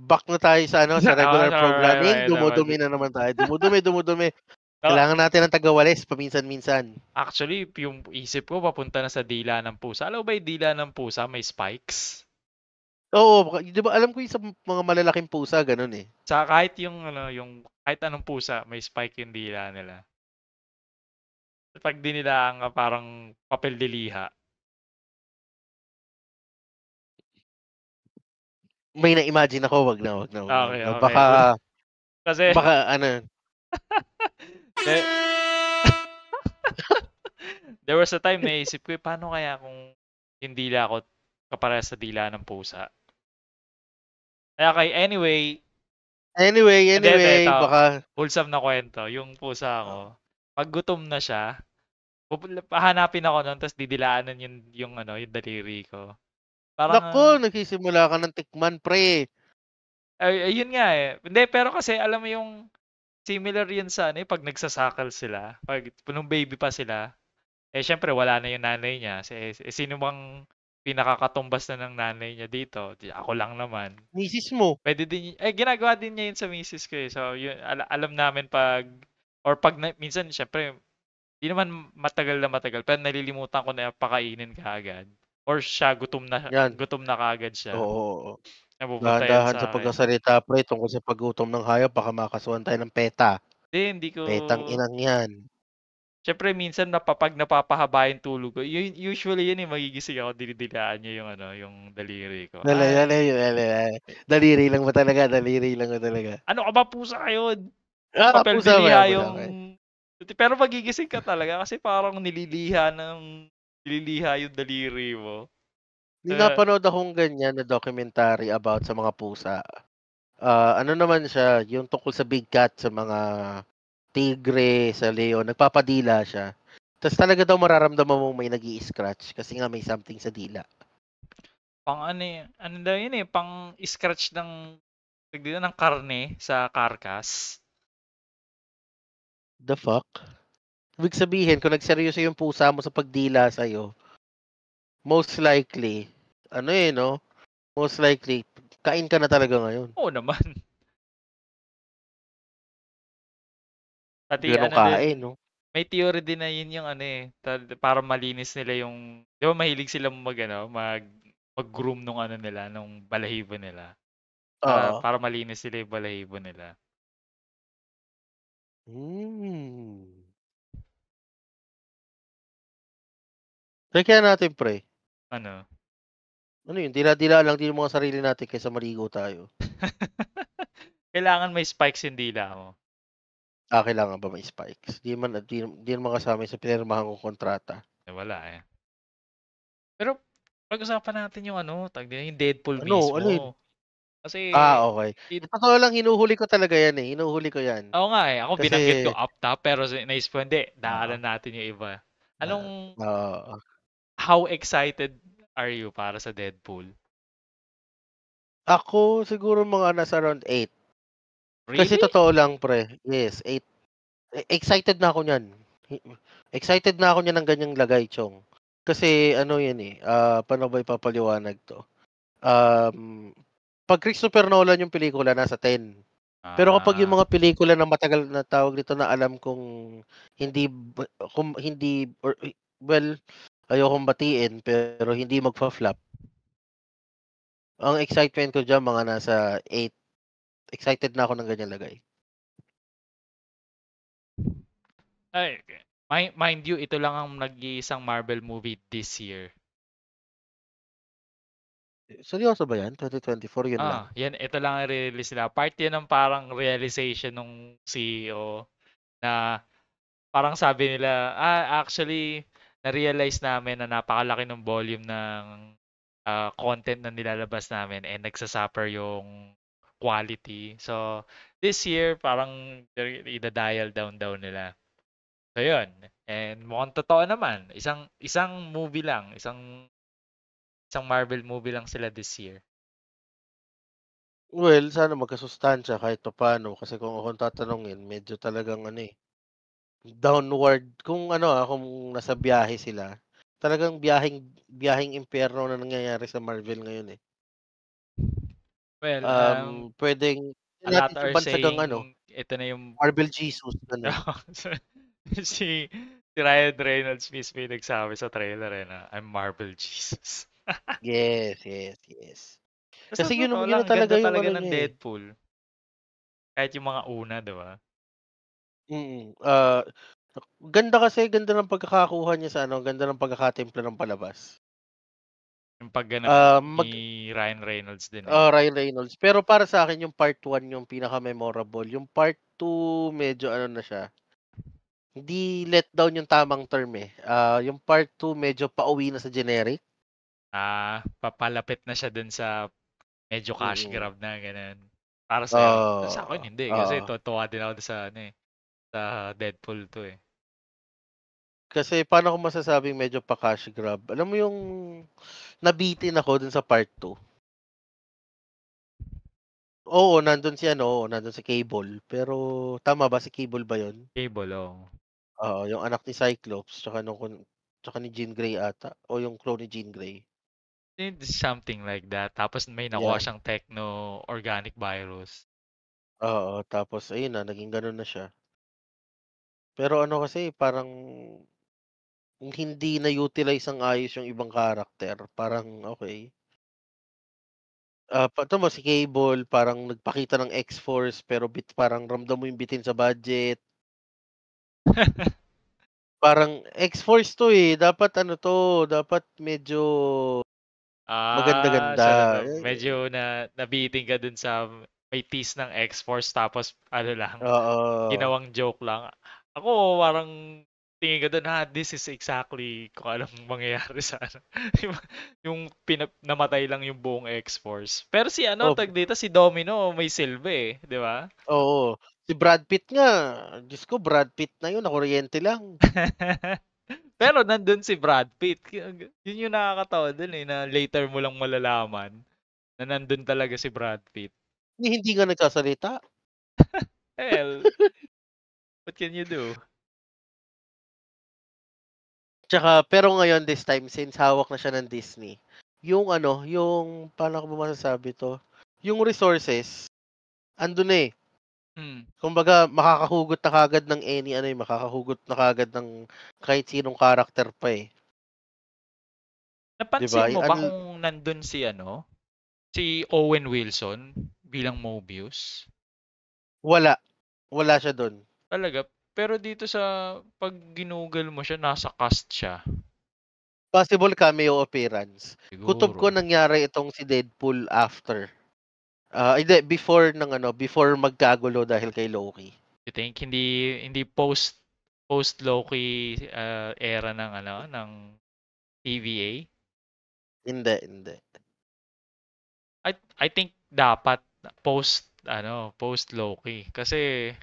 Back na tayo sa ano, sa regular programming. Right, Dumudumi na naman tayo. Dumudumi. Kailangan natin ng tagawalis paminsan-minsan. actually, yung isip ko papunta na sa dila ng pusa. Alam mo ba yung dila ng pusa may spikes? Oo, 'di ba alam ko yung sa mga malalaking pusa ganun eh. Sa kahit yung ano, yung kahit anong pusa, may spike yung dila nila. Pag dinilaan ka parang papel de liha. May na-imagine ako, wag Okay, na. okay. Kasi, Baka ano, de, there was a time naisip ko, paano kaya kung yung dila ko kaparehas sa dila ng pusa? Kaya anyway, hindi, ito, baka wholesome na kwento. Yung pusa ko, pag gutom na siya, hahanapin ako nun, tapos didilaanan yung ano, yung daliri ko. Parang, naku, nagsisimula ka ng tikman pre. ayun nga eh. Hindi, pero kasi alam mo yung similar yun sa ano, pag nagsasakal sila, pag punong baby pa sila, eh syempre wala na yung nanay niya. Sino bang pinakakatumbas na ng nanay niya dito? Ako lang naman. Misis mo. Pwede din, ginagawa din niya yun sa misis ko eh. So, yun, alam namin pag minsan, syempre, di naman matagal na matagal, pero nalilimutan ko na pakainin kaagad. Or siya, Yan. gutom na kaagad siya. Oo. Nabubuntayan Dahan-dahan sa sa'kin. pagsasalita pre tungkol sa paggutom ng hayop baka makasuhan tayo ng PETA. Hindi ko Petang inang 'yan. siyempre minsan 'pag napapahaba yung tulog ko, usually yun, eh, magigising ako dinidilaan niya yung ano, yung daliri ko. Dali dali dali daliri lang ba talaga, daliri lang ba talaga? Ano ka ba, pusa yun? Papel Pusa ba yan, niliha pusa yung ba yan? pero magigising ka talaga kasi parang nililiha yung daliri mo. May Eh, napanood akong ganyan na documentary about sa mga pusa. Ano naman siya, yung tungkol sa big cat, sa mga tigre, sa leon, nagpapadila siya. Tas talaga daw mararamdaman mong may nag-i-scratch kasi nga may something sa dila. pang ano, ano daw yun, eh, pang-scratch ng tawag dito, ng karne sa karkas. The fuck? Ibig sabihin kung nagseryoso yung pusa mo sa pagdila sa'yo, most likely, ano, 'no, most likely kain ka na talaga ngayon. Oo naman. Pati Gano'ng ano kain, din, 'no? may theory din na yun yung ano, eh, para malinis nila yung 'di ba mahilig silang mag-ano, mag-groom nung ano nila, nung balahibo nila. Oo. Para malinis nila yung balahibo nila. Hmm. Try kaya natin pre. Ano? Ano yun, dila-dilaan lang din yung mga sarili natin kaysa maligo tayo. Kailangan may spikes yung dila mo. Kailangan ba may spikes? Di naman kasama yun sa pinirmahan kong kontrata. Eh, wala, eh. Pero pag-usapan natin yung ano, tawag dito, yung Deadpool Ano, alin? mismo. Kasi Okey. it Sa totoo lang hinuhuli ko talaga yan, eh, hinuhuli ko yan. oo nga, eh. Ako Kasi binanggit ko up top pero naisip ko hindi, oo, daanan natin yung iba. Anong oo. how excited are you para sa Deadpool? Ako siguro mga nasa around 8. Kasi Really? totoo lang pre, yes, 8. Excited na ako niyan. Hi Excited na ako niyan ng ganyang lagay, chong. Kasi ano yan, eh, paano ba ipapaliwanag 'to? Um, 'Pag Christopher Nolan yung pelikula nasa 10. Pero kapag yung Ah, mga pelikula na matagal na tawag dito na alam kong hindi kung hindi or well, ayokong batiin pero hindi magfa-flop, ang excitement ko diyan mga nasa 8. Excited na ako ng ganyang lagay. ay, mind you, ito lang ang nag-iisang Marvel movie this year. Seryoso ba 'yan? 2024 yun lang? Yan, ito lang ang release nila. Part yan ng parang realization ng CEO na parang sabi nila, actually, na-realize namin na napakalaki ng volume ng content na nilalabas namin and nagsasuffer yung quality. So, this year, parang ida-dial down daw nila. So, yun. And mukhang totoo naman. Isang movie lang. Isang Marvel movie lang sila this year. Well, sana magkasustansya kahit papaano kasi kung akong tatanungin medyo talagang ano, eh, downward kung ano, kung nasa biyahe sila, talagang biyaheng biyaheng impyerno na nangyayari sa Marvel ngayon, eh. Well, Puwedeng a puwede lot natin are subansagang ano, saying ito na yung Marvel Jesus, gano'n. si Ryan Reynolds mismo yung nagsabi sa trailer, eh, na I'm Marvel Jesus. Yes, yes, yes. Basta Kasi sa yun totoo yun lang, na ang talaga ganda yung talaga ano ng niya, eh. Deadpool. Kahit yung mga una, di ba? Mm, ganda ng pagkakakuha niya sa ano, ganda ng pagkakatimpla ng palabas. Yung pagganap ni Mag Ryan Reynolds din, eh. Ryan Reynolds. Pero para sa akin yung part 1 yung pinaka-memorable, yung part 2 medyo ano na siya, hindi letdown yung tamang term, eh. Yung part 2 medyo pauwi na sa generic. Papalapit na siya dun sa medyo cash Mm. grab na, ganun. Para sa'yo. Sa Oo, akin, hindi. Kasi oo. tuwa din ako sa, ano, eh, sa Deadpool 2, eh. Kasi paano ko masasabing medyo pa-cash grab, alam mo yung nabitin ako dun sa part 2. Oo, nandun si Cable, pero tama ba si Cable ba yun? Cable, oh. Oo, yung anak ni Cyclops tsaka ni Jean Grey ata o yung clone ni Jean Grey. It's something like that. Tapos may nakuha Yeah, siyang techno-organic virus. oo, tapos ayun na naging gano'n na siya. Pero ano kasi parang hindi na-utilize ng ayos yung ibang karakter, parang okey. Ito mo si Cable parang nagpakita ng X-Force pero parang ramdam mo yung bitin sa budget. Parang X-Force 'to, eh, dapat ano 'to, dapat medyo maganda-ganda. Medyo nabitin ka dun sa may tease ng X-Force tapos ano lang, Oo. ginawang joke lang. Ako parang tingin ko dun, this is exactly kung anong mangyayari sa ano. Yung, yung namatay lang yung buong X-Force. Pero si ano, Oh, tag dito, si Domino, may silbi eh, di ba? oo. Si Brad Pitt nga, Diyos ko Brad Pitt na yun, nakuryente lang. Pero nandun si Brad Pitt. Yun yung nakakatawa dun eh, na later mo lang malalaman na nandun talaga si Brad Pitt. Hindi nga nagsasalita. Well, what can you do? Tsaka pero ngayon this time since hawak na siya ng Disney, yung ano, yung paano ko ba masasabi 'to, yung resources andun na, eh. Hmm. Kumbaga makakahugot na kaagad ng any ano, eh, makakahugot na kaagad ng kahit sinong character pa, eh, 'di ba? Napansin mo ba kung nandun si ano, si Owen Wilson bilang Mobius? Wala, wala siya dun. Talaga? Pero dito sa pag ginugol mo siya, nasa cast siya. Possible cameo appearance. Kutob ko Siguro. nangyari itong si Deadpool after. Hindi before magkagulo dahil kay Loki. You think hindi post Loki era ng ano ng TVA? Hindi, hindi. I think dapat post Loki kasi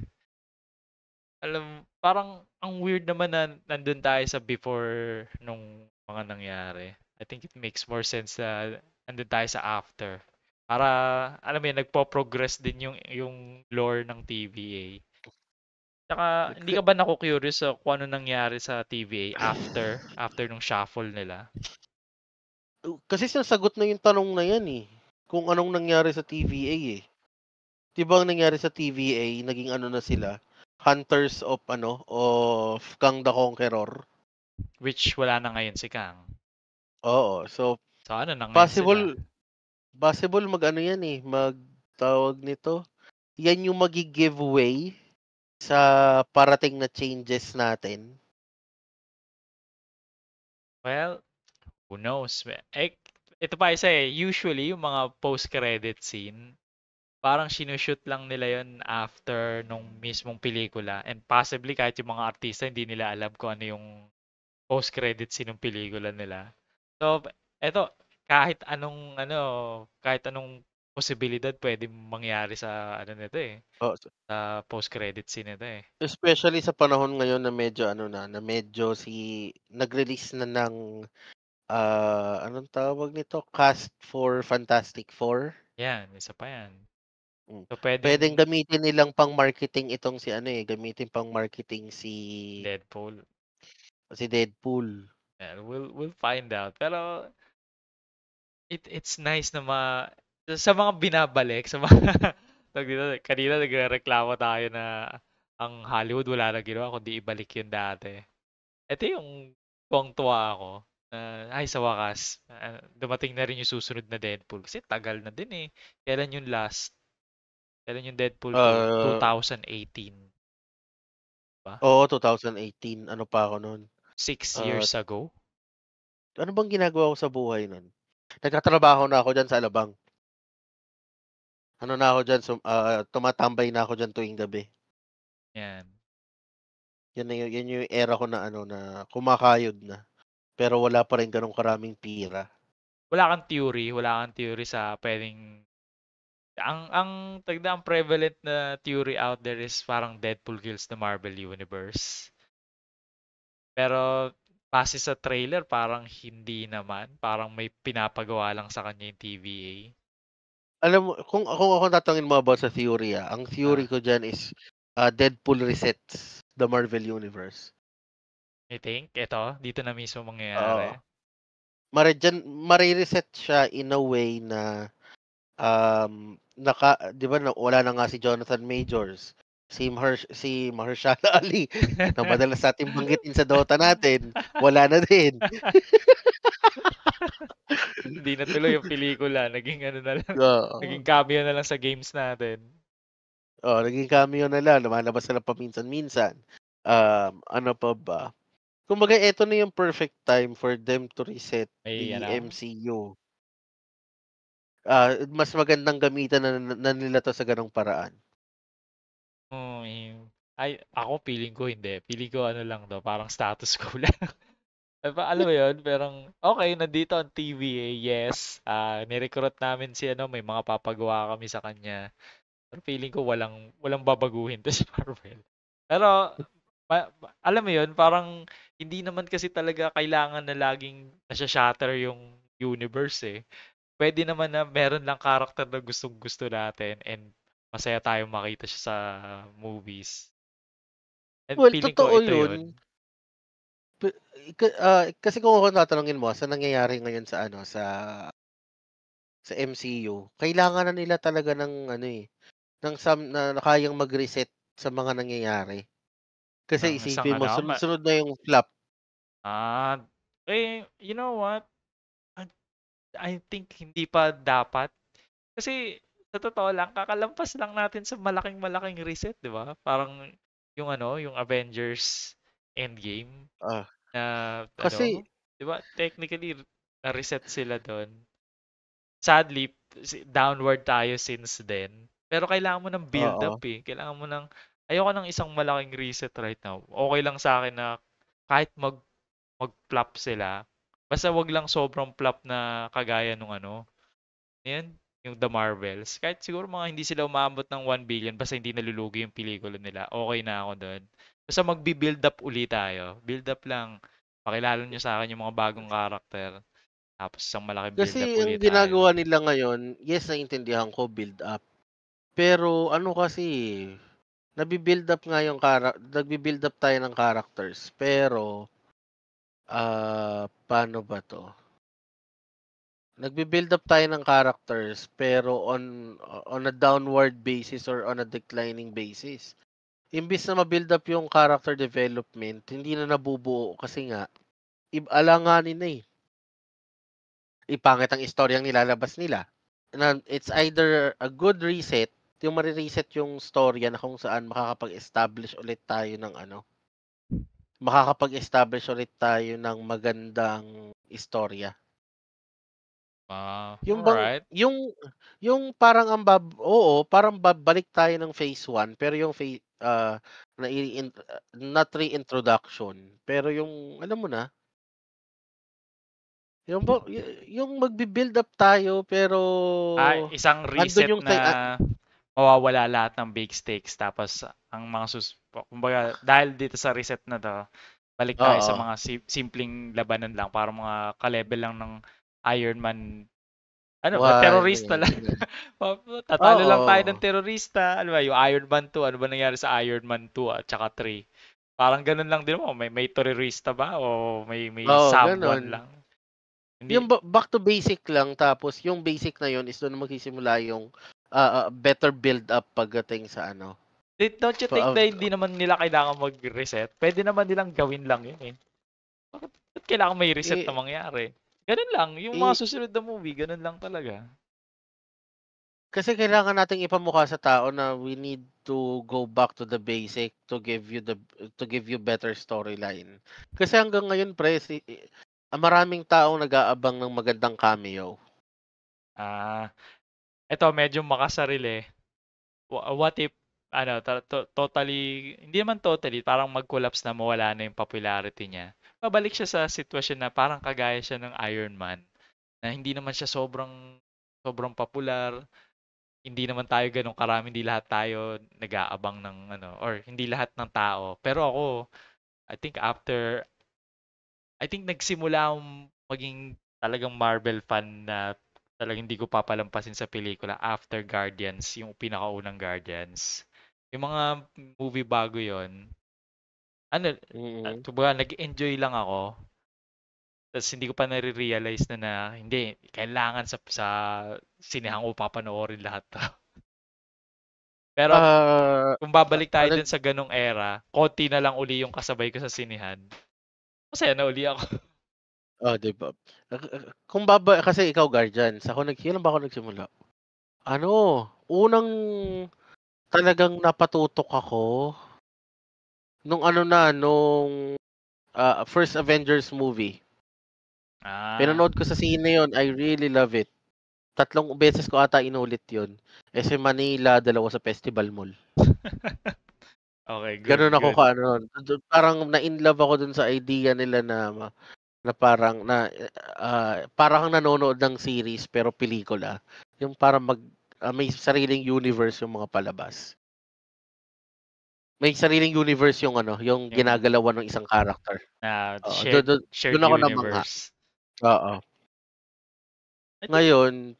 parang ang weird naman na nandun tayo sa before nung mga nangyari. I think it makes more sense na nandun tayo sa after. Para, alam mo yun, nagpo-progress din yung lore ng TVA. Tsaka, hindi ka ba naku-curious sa kung ano nangyari sa TVA after nung shuffle nila? Kasi sinasagot na yung tanong na yan, eh. Kung anong nangyari sa TVA, eh. 'Di ba ang nangyari sa TVA, naging ano na sila, hunters of Kang the Conqueror. Which wala na ngayon si Kang. Oo, so So, ano na ngayon sila? possible possible mag-ano yan, eh, tawag nito, yan yung magi-giveaway sa parating na changes natin. Well, who knows? Ito pa isa eh. Usually, yung mga post-credit scene, parang sinushoot lang nila yon after nung mismong pelikula. And possibly, kahit yung mga artista, hindi nila alam kung ano yung post-credit scene ng pelikula nila. So, eto, kahit anong posibilidad pwede mangyari sa ano nito eh, Oh, sa post-credit scene nito eh. especially sa panahon ngayon na medyo na medyo nag-release na ng, anong tawag nito, cast for Fantastic Four. Yan, isa pa yan. Hmm, So, puwedeng pwedeng gamitin nilang pang-marketing itong si ano, eh, gamitin pang-marketing Deadpool. si Deadpool. Yeah, we'll find out. Pero it's nice na sa mga binabalik, sa mga tawag dito, kanina nagrereklamo tayo na ang Hollywood wala na ginawa kundi ibalik yung dati. Ito yung tuwang-tuwa ako na ay sa wakas dumating na rin yung susunod na Deadpool kasi tagal na din eh. Kailan yung last? Kailan yung Deadpool 2? Ah, 2018 ba? Oo, 2018 ano pa ako nun, 6 ah, years ago? ano bang ginagawa ko sa buhay nun? Nagtatrabaho na ako diyan sa Alabang. Ano na ako diyan tumatambay na ako diyan tuwing gabi. Yan. Yan yung era ko na na kumakayod na, pero wala pa rin gano'n karaming pira. Wala kang theory sa pwedeng ang prevalent na theory out there is parang Deadpool kills the Marvel Universe. Pero base sa trailer, parang hindi naman. Parang may pinapagawa lang sa kanya yung TVA. Alam mo kung ako tatanungin mo about sa theory, ang theory Ah, ko diyan is, Deadpool resets the Marvel Universe. I think, ito, dito na mismo Oo. mangyayari. Mare-reset siya in a way na, 'di ba na wala na nga si Jonathan Majors, si Mahershala Ali na madalas nating banggitin sa Dota natin, wala na din. Hindi na tuloy yung pelikula, naging ano na lang, naging Oo. cameo na lang sa games natin. Oo, naging cameo na lang, lumalabas sila paminsan-minsan. Ano pa ba? Kumbaga eto na yung perfect time for them to reset May the ano, MCU. Mas magandang gamitan na nila 'to sa gano'ng paraan. ay, ako feeling ko hindi. Feeling ko ano lang 'to, parang status quo lang. Alam mo yun, parang okay, nandito ang TVA, yes. Ni-recruit namin si ano, may mga papagawa kami sa kanya. Pero feeling ko walang babaguhin to sa Marvel. Pero alam mo yun, parang hindi naman kasi talaga kailangan na laging nasha-shatter yung universe eh. Pwede naman na meron lang character na gustong-gusto natin and masaya tayong makita siya sa movies. And Well, feeling ko totoo ito yun. yun. Pe kasi kung ako tatanungin mo sa nangyayari ngayon sa ano, sa MCU, kailangan na nila talaga ng ano, ng na kayang mag-reset sa mga nangyayari. Ng Kasi isang isipin mo ano, sunod-sunod na yung flop. ah, you know what? I I think hindi pa dapat. Kasi sa totoo lang, kakalampas lang natin sa malaking-malaking reset, 'di ba? Parang yung ano, yung Avengers Endgame Ah, na kasi ano, 'di ba? Technically na-reset sila doon. Sadly, downward tayo since then. Pero kailangan mo ng build up oo, eh. Kailangan mo ng ayoko ng isang malaking reset right now. Okay lang sa akin na kahit mag-flop sila. Basta wag lang sobrang flop na kagaya nung ano. Ayan, yung The Marvels. Kahit siguro mga hindi sila umabot ng 1 billion basta hindi nalulugi yung pelikula nila. Okay na ako doon. Basta magbi-build up uli tayo. Build up lang. Pakilala nyo sa akin yung mga bagong karakter. Tapos isang malaking build up kasi uli ang tayo. ginagawa nila ngayon, yes, naintindihan ko build up. Pero ano kasi, nabi-build up nga yung nagbi-build up tayo ng characters pero, paano ba 'to? Nagbi-build up tayo ng characters pero on a downward basis or on a declining basis. Imbis na ma-build up yung character development, hindi na nabubuo kasi nga alanganin na, eh. Pangit ang istoryang nilalabas nila. Na it's either a good reset, yung mare-reset yung storya na kung saan makakapag-establish ulit tayo ng ano, makakapag-establish ulit tayo ng magandang istorya. Yung bang Alright. yung parang oo, parang babalik tayo ng phase 1 pero yung not reintroduction, pero yung alam mo na, yung magbi-build up tayo pero Isang andun reset yung na mawawala lahat ng big stakes tapos ang mga kumbaga dahil dito sa reset na to, balik tayo sa oo, mga simpleng labanan lang para mga ka-level lang ng Iron Man. Ano ba, 1 terorista ganyan, lang. ganyan. Tatalo lang tayo ng Oo, terorista. Ano ba, yung Iron Man 2, ano ba nangyari sa Iron Man 2 at saka 3? Parang ganun lang din mo, may terorista ba o may oo, someone gano'n. lang? Yung Hindi, back to basic lang tapos yung basic na yun is dun magsisimula yung, better build up pagdating sa ano, don't you think pa na hindi naman nila kailangan mag-reset? Pwede naman nilang gawin lang yun eh. Ba't kailangan may reset na eh mangyari? Ganun lang, yung mga eh, susunod na movie, ganun lang talaga. kasi kailangan nating ipamukha sa tao na we need to go back to the basic to give you better storyline. Kasi hanggang ngayon pre maraming taong nag-aabang ng magandang cameo. Ah, eto medyo makasarili. What if ano, totally, hindi naman totally, parang mag-collapse na mawala na yung popularity niya. Babalik siya sa sitwasyon na parang kagaya siya ng Iron Man, na hindi naman siya sobrang sobrang popular, hindi naman tayo ganun karami, hindi lahat tayo nag-aabang ng ano, or hindi lahat ng tao. Pero ako, I think I think nagsimula akong maging talagang Marvel fan na talagang hindi ko papalampasin sa pelikula after Guardians, yung pinakaunang Guardians. Yung mga movie bago yon, ano, Mm. kumbaga nag-enjoy lang ako. Tapos hindi ko pa nare-realize na hindi, kailangan sa sinehan ko papanoorin lahat to. Pero Ah, kung babalik tayo nag dun sa ganong era, konti na lang uli yung kasabay ko sa sinehan. Masaya na uli ako. Oh, 'di ba? Kasi ikaw guardians, kailan ba ako nagsimula? Ano, unang talagang napatutok ako nung ano na, first Avengers movie. Ah, Pinanood ko sa sine yun, I really love it. 3 beses ko ata inulit yun. SM Manila, 2 sa Festival Mall. okay, good, Gano'n ako good. ka-ano nun, parang na-inlove ako dun sa idea nila na parang para kang nanonood ng series pero pelikula. Yung parang may sariling universe yung mga palabas. May sariling universe yung ano, yung Yung ginagalawan ng isang character. Oo, shared dun ako namangha, universe. oo. I think Ngayon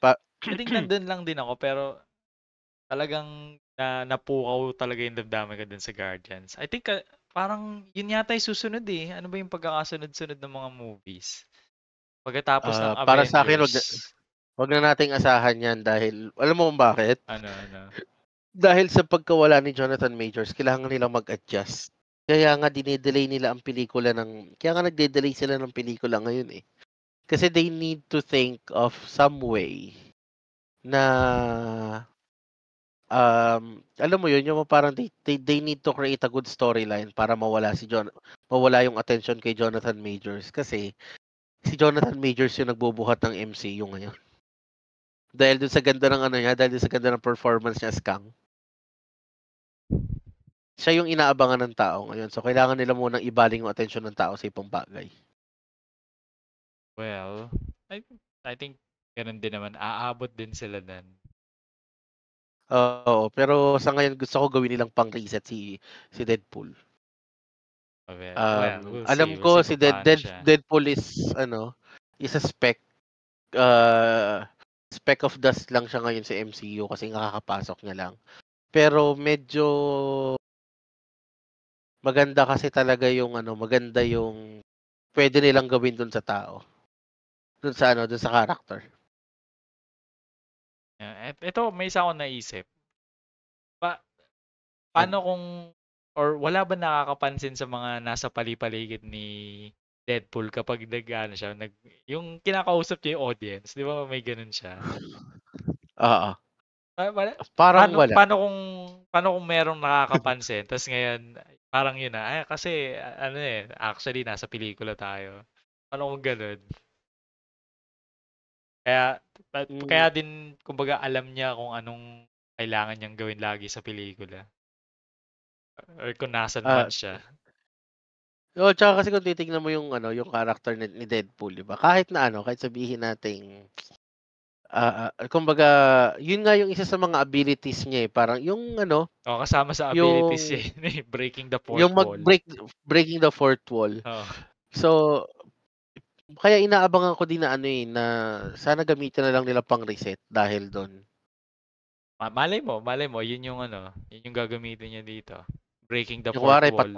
I think nandun lang din ako pero talagang napukaw talaga yung damdamin ko dun sa Guardians. I think parang yun yata yung susunod eh. Ano ba yung pagkakasunod-sunod ng mga movies? Pagkatapos ng para sa'kin Avengers. wag na nating asahan 'yan dahil alam mo kung bakit? Ano? Dahil sa pagkawala ni Jonathan Majors kailangan nilang mag-adjust. Kaya nga nagde-delay sila ng pelikula ngayon, eh. Kasi they need to think of some way na, alam mo 'yun, yung parang they need to create a good storyline para mawala yung attention kay Jonathan Majors kasi si Jonathan Majors yung nagbubuhat ng MCU ngayon. Dahil dun sa ganda ng performance niya as Kang. Siya yung inaabangan ng tao ngayon. So, kailangan nila munang ibaling yung atensyon ng tao sa ibang bagay. Well, I I think ganun din naman. Aabot din sila dun. Oo, pero sa ngayon gusto ko gawin nilang pang-reset si Deadpool. Well, we'll Alam see. We'll see ko si paano siya. Deadpool is a uh, speck of dust lang siya ngayon sa MCU kasi nga kakapasok niya lang. Pero medyo maganda yung pwede nilang gawin dun sa tao. Dun sa character. Ito, may isa akong naisip. Pa Paano Ano? kung or wala ba nakakapansin sa mga nasa pali-paligid ni Deadpool kapag nag-ano siya, yung kinakausap niya yung audience, 'di ba may gano'n siya? Oo. Pa pala Parang paano wala. paano kung paano kung merong nakakapansin ta's ngayon parang yun na, kasi ano, actually nasa pelikula tayo. Paano kung gano'n? Kaya Hmm, kaya din kumbaga alam niya kung anong kailangan niyang gawin lagi sa pelikula or kung nasaan man ah, siya. Oo, tsaka kasi kung titignan mo yung character ni Deadpool, 'di ba? Kahit sabihin nating, kumbaga, yun nga yung isa sa mga abilities niya, eh, parang Oo, kasama sa abilities yung niya yun breaking the fourth yung wall. breaking the fourth wall. Oo. So, kaya inaabangan ko din na sana gamitin na lang nila pang-reset dahil dun. Malay mo, yun yung gagamitin niya dito. Breaking the Yung fourth kunwari wall.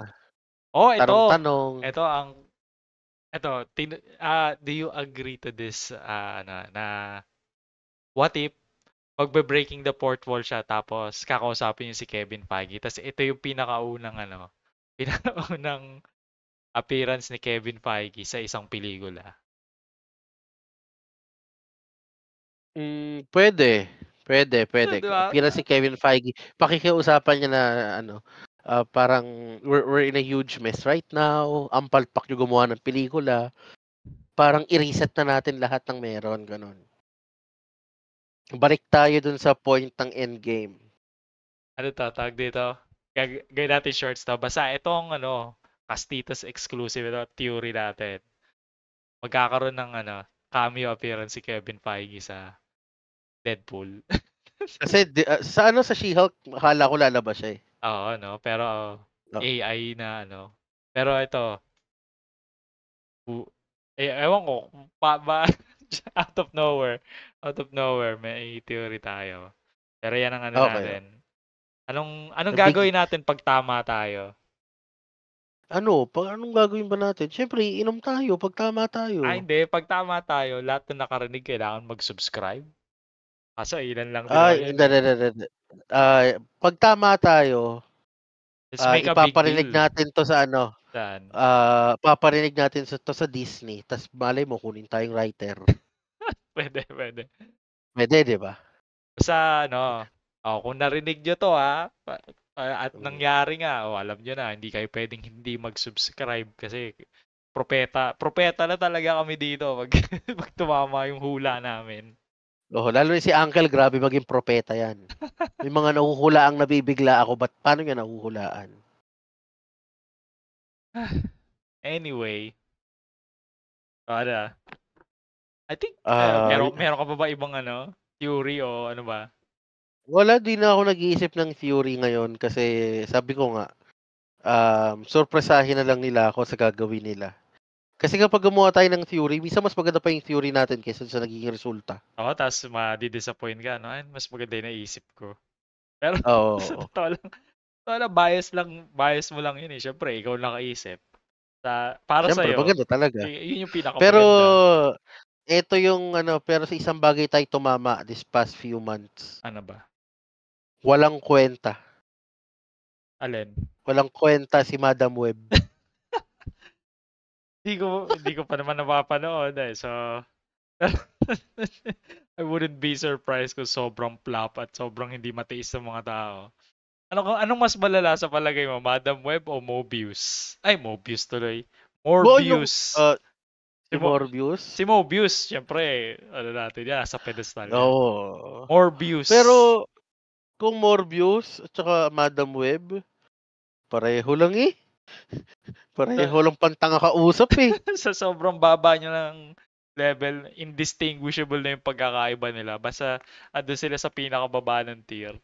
Oh, ito. tanong-tanong, Ito do you agree to this na what if magbe-breaking the fourth wall siya tapos kakausapin niya si Kevin Feige tapos ito yung pinakaunang appearance ni Kevin Feige sa isang pelikula. puwede, puwede. Di ba? Appearance si Kevin Feige, pakikiusapan niya na ano, parang we're in a huge mess right now, ang palpak niyo gumawa ng pelikula, parang i-reset na natin lahat ng meron, gano'n. Balik tayo dun sa point ng Endgame. Ano 'to, tawag dito, gawin natin shorts 'to. Basta itong Castitos exclusive ito, theory natin. Magkakaroon ng cameo appearance si Kevin Feige sa Deadpool. Kasi sa She-Hulk akala ko lalabas siya, eh. Oo, no? Pero Oo. AI na Pero ito, ewan ko, out of nowhere, may theory tayo. Pero yan ang Okey, natin. Anong big gagawin natin pag tama tayo? anong gagawin ba natin? Siyempre iinom tayo 'pag tama tayo. Hindi. Pag tama tayo, lahat ng nakarinig kailangan mag-subscribe. Kaso ilan lang din naman yun Hindi, eh. hindi, hindi, hindi. 'Pag tama tayo, Let's make a big ipaparinig deal. natin 'to sa ano. Saan? Paparinig natin sa Disney, tas malay mo kunin tayong writer. Pwede, pwede. Pwede, 'di ba? Sa ano, kung narinig nyo to at Mm. nangyari nga, alam nyo na, hindi kayo pwedeng hindi mag-subscribe kasi propeta na talaga kami dito pag, pag tumama yung hula namin. Oo, lalo na si Uncle, grabe maging propeta 'yan. May mga nahuhulaang nabibigla ako, paano niya nahuhulaan? Anyway, ano, I think, Ah, meron ka pa ba ibang theory o ano ba? wala, din na ako nag-iisip ng theory ngayon kasi sabi ko nga, sorpresahin na lang nila ako sa gagawin nila. Kasi kapag gumawa tayo ng theory, minsan mas maganda pa yung theory natin kaysa sa nagiging resulta. Oo, tapos ma-disappoint ka, no? Ay, mas maganda yung naisip ko. Pero sa Oo, totoo lang, bias mo lang yun eh. Siyempre, ikaw nakaisip. Para siyempre sa'yo, maganda talaga. yun yung Pero pinakamaganda. eto yung pero sa isang bagay tayo tumama this past few months. Ano ba? Walang kwenta. Alin? Walang kwenta si Madam Web. Hindi ko pa naman napapanood eh. So, I wouldn't be surprised kung sobrang flop at sobrang hindi matiis sa mga tao. Anong mas malala sa palagay mo, Madam Web o Mobius? Ay, Mobius tuloy. Nung Morbius. Si, si Mo, Morbius. si Mobius, syempre, ano natin yan, sa pedestal yan. Oo. Morbius. Pero kung Morbius at saka Madam Web, pareho lang eh. Sa, Pareho lang pantanga kausap eh. sa sobrang baba nyo ng level, indistinguishable na yung pagkakaiba nila. Basta, ando sila sa pinakababa ng tier.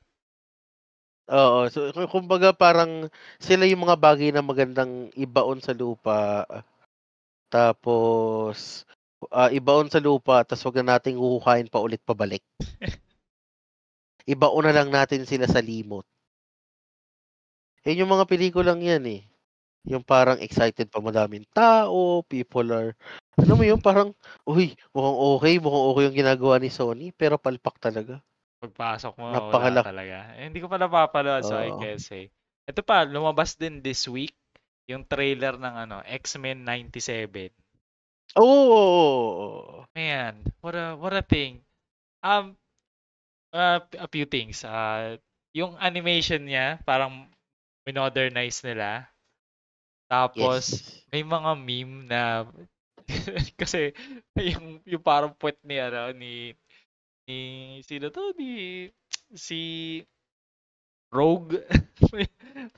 Oo, so kumbaga parang sila yung mga bagay na magandang ibaon sa lupa. Tapos ibaon sa lupa tas wag na nating huhukayin pa ulit pabalik. Ibaon na lang natin sila sa limot. Yung mga pelikulang yan eh. Yung parang excited pa madaming tao, people are alam mo yun parang, uy, mukhang okay yung ginagawa ni Sony, pero palpak talaga. Pagpasok mo, wala Napakalak talaga. Hindi ko pa napapanood, so I Oo. guess eh. Ito pa, lumabas din this week yung trailer ng X-Men 97. Oo. Man, what a thing. Um, a few things. Yung animation niya, parang modernize nila. Tapos, Yes. may mga meme na kasi yung parang puwet ni sino to si Rogue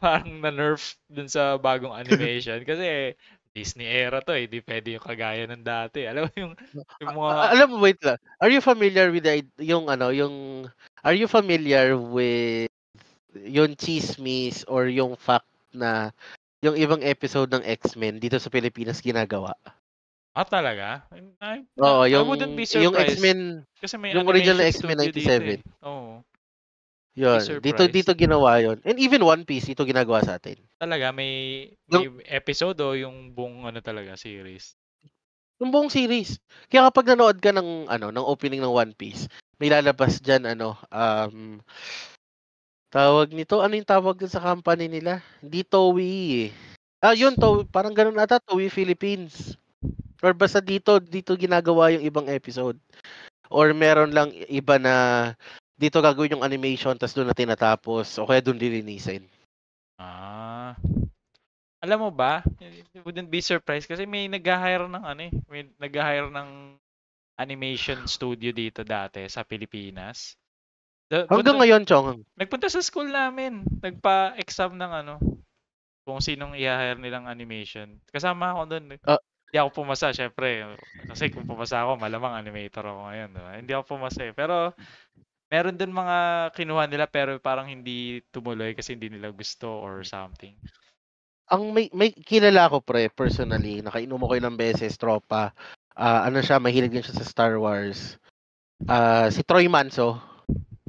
parang na-nerf dun sa bagong animation kasi Disney era to eh, di pwede yung kagaya ng dati. Alam mo yung mga Alam mo, wait lang. Are you familiar with are you familiar with yung tsismis or yung fact na yung ibang episode ng X-Men dito sa Pilipinas ginagawa? talaga? Oo, I wouldn't be yung surprised X-Men, kasi may yung original na animation X-Men studio dito 97. eh. Oo, be Yun, dito surprised. ginawa yun. And even One Piece, dito ginagawa sa atin. Talaga may Yung, episode o yung buong talaga series? yung buong series. Kaya kapag nanood ka ng opening ng One Piece, may lalabas diyan tawag nito, ano yung tawag dun sa company nila? Hindi Toei eh. Yun parang ganun ata, Toei Philippines. Or basta dito ginagawa yung ibang episode. Or meron lang iba na dito gagawin yung animation tas doon na tinatapos o kaya doon lilinisin. Ah. Alam mo ba, you wouldn't be surprised kasi may nag-hire ng may nag-hire ng animation studio dito dati sa Pilipinas. Hanggang ngayon, Chong. Nagpunta sa school namin, nagpa-exam ng kung sinong i-hire nilang animation. Kasama ako doon. Ah, Hindi ako pumasa, syempre. Kasi kung pumasa ako, malamang animator ako ngayon. Diba? Hindi ako pumasa eh. Pero meron din mga kinuha nila pero parang hindi tumuloy kasi hindi nila gusto or something. ang may kilala ko pre personally, nakainom ako ilang beses, tropa. Ano siya, mahilig din siya sa Star Wars. Si Troy Manso.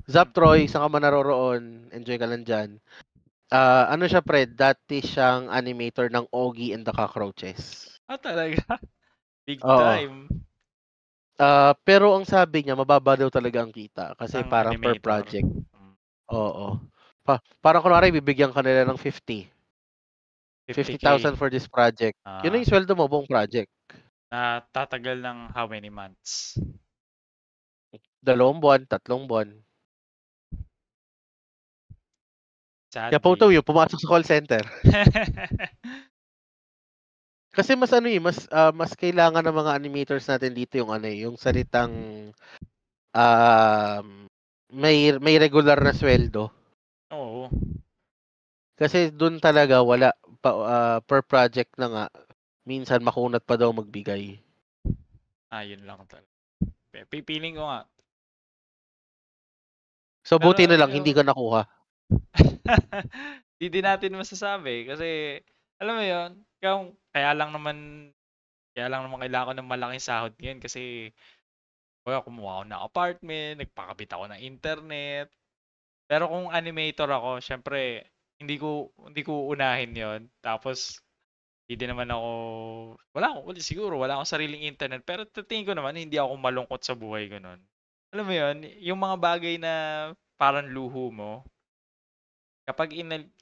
Zap Troy, Mm. saan ka man naroroon, enjoy ka lang dyan. Ano siya pre, dati siyang animator ng Oggy and the Cockroaches. Talaga? Big Oo. time. Pero ang sabi niya mababa daw talaga ang kita kasi Ang parang per animator. project. Oo. Parang kunwari bibigyan ka nila ng 50. 50K. 50,000 for this project. Yun na Ah, yung sweldo mo buong project. na tatagal ng how many months? 2 buwan, 3 buwan. Kaya Sadly. Poto yung pumasok sa call center. Kasi mas ano eh, mas kailangan ng mga animators natin dito yung ano eh, yung salitang um, may regular na sweldo. Oo. Kasi doon talaga wala per project na nga. Minsan makunat pa daw magbigay. Yun lang talaga. Pipiling ko nga. So Pero buti na lang hindi yung ko nakuha. di din natin masasabi kasi alam mo yun, kaya lang naman kailangan ko ng malaking sahod ngayon kasi kumuha ako ng apartment, nagpakabit ako ng internet. Pero kung animator ako, syempre hindi ko unahin 'yon. Tapos hindi din naman ako siguro wala akong sariling internet pero tingin ko naman hindi ako malungkot sa buhay ko nun. Alam mo 'yon, yung mga bagay na parang luho mo,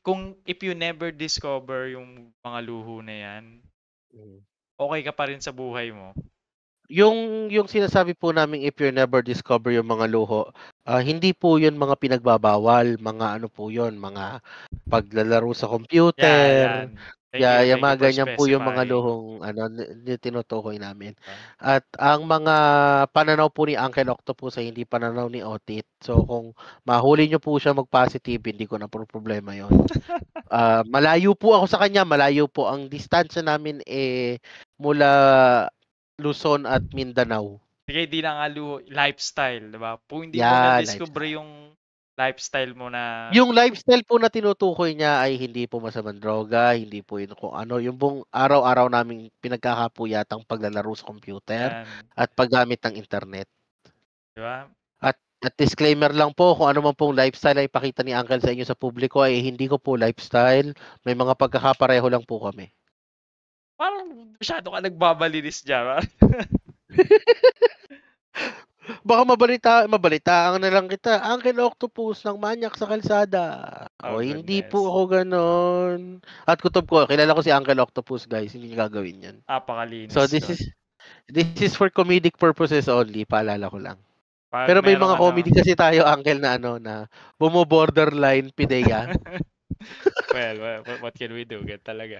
kung if you never discover yung mga luho na 'yan, Mm. okay ka pa rin sa buhay mo. Yung sinasabi po namin if you never discover yung mga luho, hindi po yun mga pinagbabawal, mga ano po yun, mga paglalaro sa Yeah, computer, 'yan. Thank mga you for ganyan po yung mga specifying. luhong ano tinutukoy namin. Ah, At ang mga pananaw po ni Uncle Octopus ay hindi pananaw ni Otit. So kung mahuli niyo po siya mag-positive, hindi ko na po problema yon. Malayo po ako sa kanya, malayo po ang distansya namin mula Luzon at Mindanao. Sige, di na nga luho, lifestyle, 'di ba? Kung hindi mo Yeah, na-discover lifestyle. yung lifestyle mo na Yung lifestyle po na tinutukoy niya ay hindi po masamang droga, hindi po yun kung ano, yung buong araw-araw naming pinagkakapuyatang paglalaro sa computer 'yan, at paggamit ng internet. 'di ba? At disclaimer lang po, kung ano man pong lifestyle ay pakita ni Uncle sa inyo sa publiko ay hindi ko po lifestyle. May mga pagkakapareho lang po kami. Parang masyado ka nagbabalinis diyan. Baka mabalitaan na lang kita, Uncle Octopus ng manyak sa kalsada. Oh, O hindi po goodness. ako ganon. At kutob ko, kilala ko si Uncle Octopus guys, hindi niya gagawin yan. So Napakalinis this nun. is this is for comedic purposes only, paalala ko lang. 'Pag Pero may merong mga ano comedy kasi tayo, Uncle, na ano na bumo-borderline pideya. what can we do? Ganun talaga.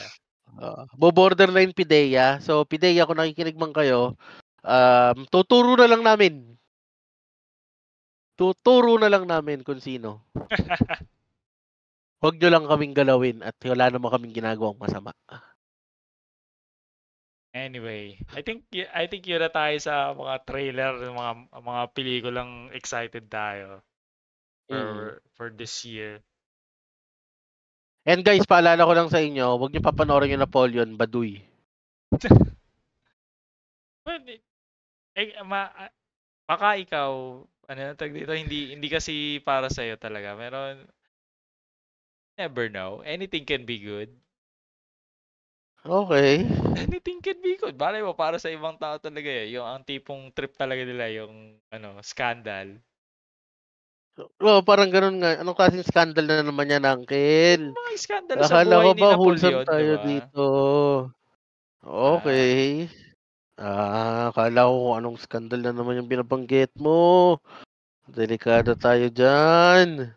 Bo-borderline pideya. So pideya kung nakikinig man kayo, tuturo na lang namin. Tuturo na lang namin kung sino. Huwag nyo lang kaming galawin at wala naman kaming ginagawang masama. Anyway, I think yun na tayo sa mga trailer, mga pelikulang excited tayo Mm. for this year. And guys, paalala ko lang sa inyo, huwag nyo papanoorin yung Napoleon, Baduy. Well, baka ikaw, ano tag dito, hindi kasi para sa talaga. Pero never know. Anything can be good. Okay. Anything can be good. Balay mo para sa ibang tao talaga eh. Yung ang tipong trip talaga nila yung scandal. Oo, parang ganun nga. Anong klaseng scandal na naman yan, Yung Uncle? mga scandal sa Akala ko buhay ni ba wholesome Napoleon, 'di tayo ba? dito? Ah, Okay. Akala ko kung anong scandal na naman yung binabanggit mo. Delikado tayo dyan.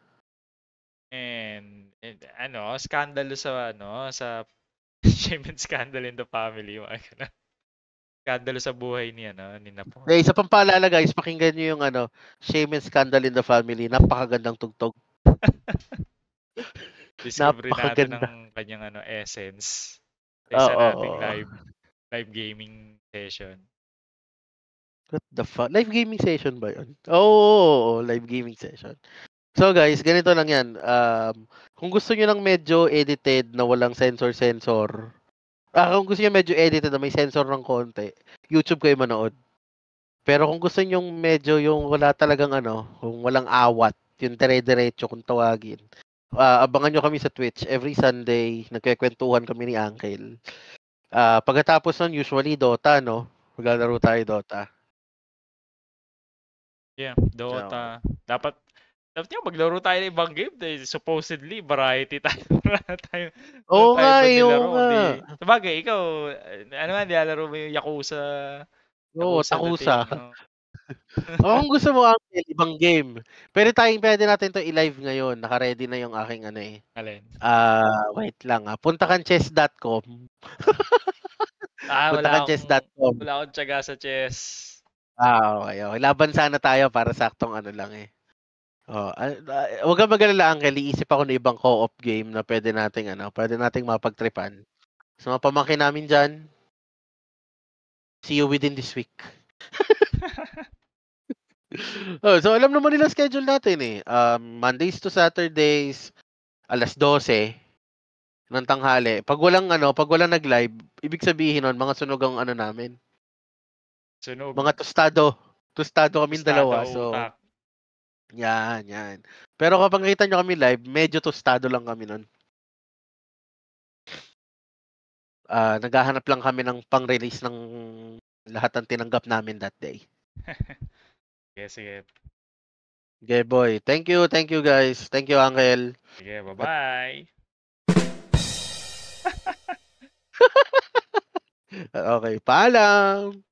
and scandal sa shame and scandal in the family, mga ganun. Scandal sa buhay ni Isa Napoleon. pang paalala guys, pakinggan nyo yung Shame and Scandal in the Family. Napakagandang tugtog. Discovery natin Napakaganda. ang kanyang essence sa isa Oo. nating live gaming session. What the fuck? Live gaming session ba yun? Oo, live gaming session. So guys, ganito lang yan. Kung gusto nyo ng medyo edited na walang sensor-sensor, kung gusto nyo medyo edited na may sensor ng konti, YouTube kayo manood. Pero kung gusto nyo medyo yung wala talagang kung walang awat, yung dire-diretso kung tawagin, abangan nyo kami sa Twitch. Every Sunday, nagkikwentuhan kami ni Uncle. Pagkatapos nun, usually Dota, no? Maglalaro tayo Dota. Yeah, So, Dota. Dapat Dapat nga maglaro tayo ng ibang game dahil supposedly variety tayo. Meron Oo tayo nga ba eh, oo nilaro nga. kundi sabagay ikaw ano man nilalaro mo yung Yakuza Oo, Yakuza takusa. dating, oh. Oo, kung gusto mo Uncle, ibang game. Pwede natin 'to i-live ngayon, naka-ready na yung aking ano, eh, Alin? wait lang, punta kang chess.com. Punta kang chess.com. Wala akong tiyaga sa chess. Okey, okey. Laban sana tayo para saktong ano lang, eh. Huwag kang mag-alala Uncle, iisip ako ng ibang co-op game na pwede nating mapagtripan. Sa mga pamangkin namin diyan, see you within this week. So alam naman nila schedule natin, eh. Mondays to Saturdays, 12:00 ng tanghali. Pag walang nag-live, ibig sabihin nun mga sunog ang ano namin, Sunog, mga tostado. Tostado kaming tostado dalawa. o So, utak. yan. Pero kapag nakita nyo kami live, medyo tostado lang kami nun. Naghahanap lang kami ng pang-release ng lahat ng tinanggap namin that day. Sige, sige. Okay, boy. Thank you guys. Thank you, Uncle. Sige, bye-bye. Okay, paalam.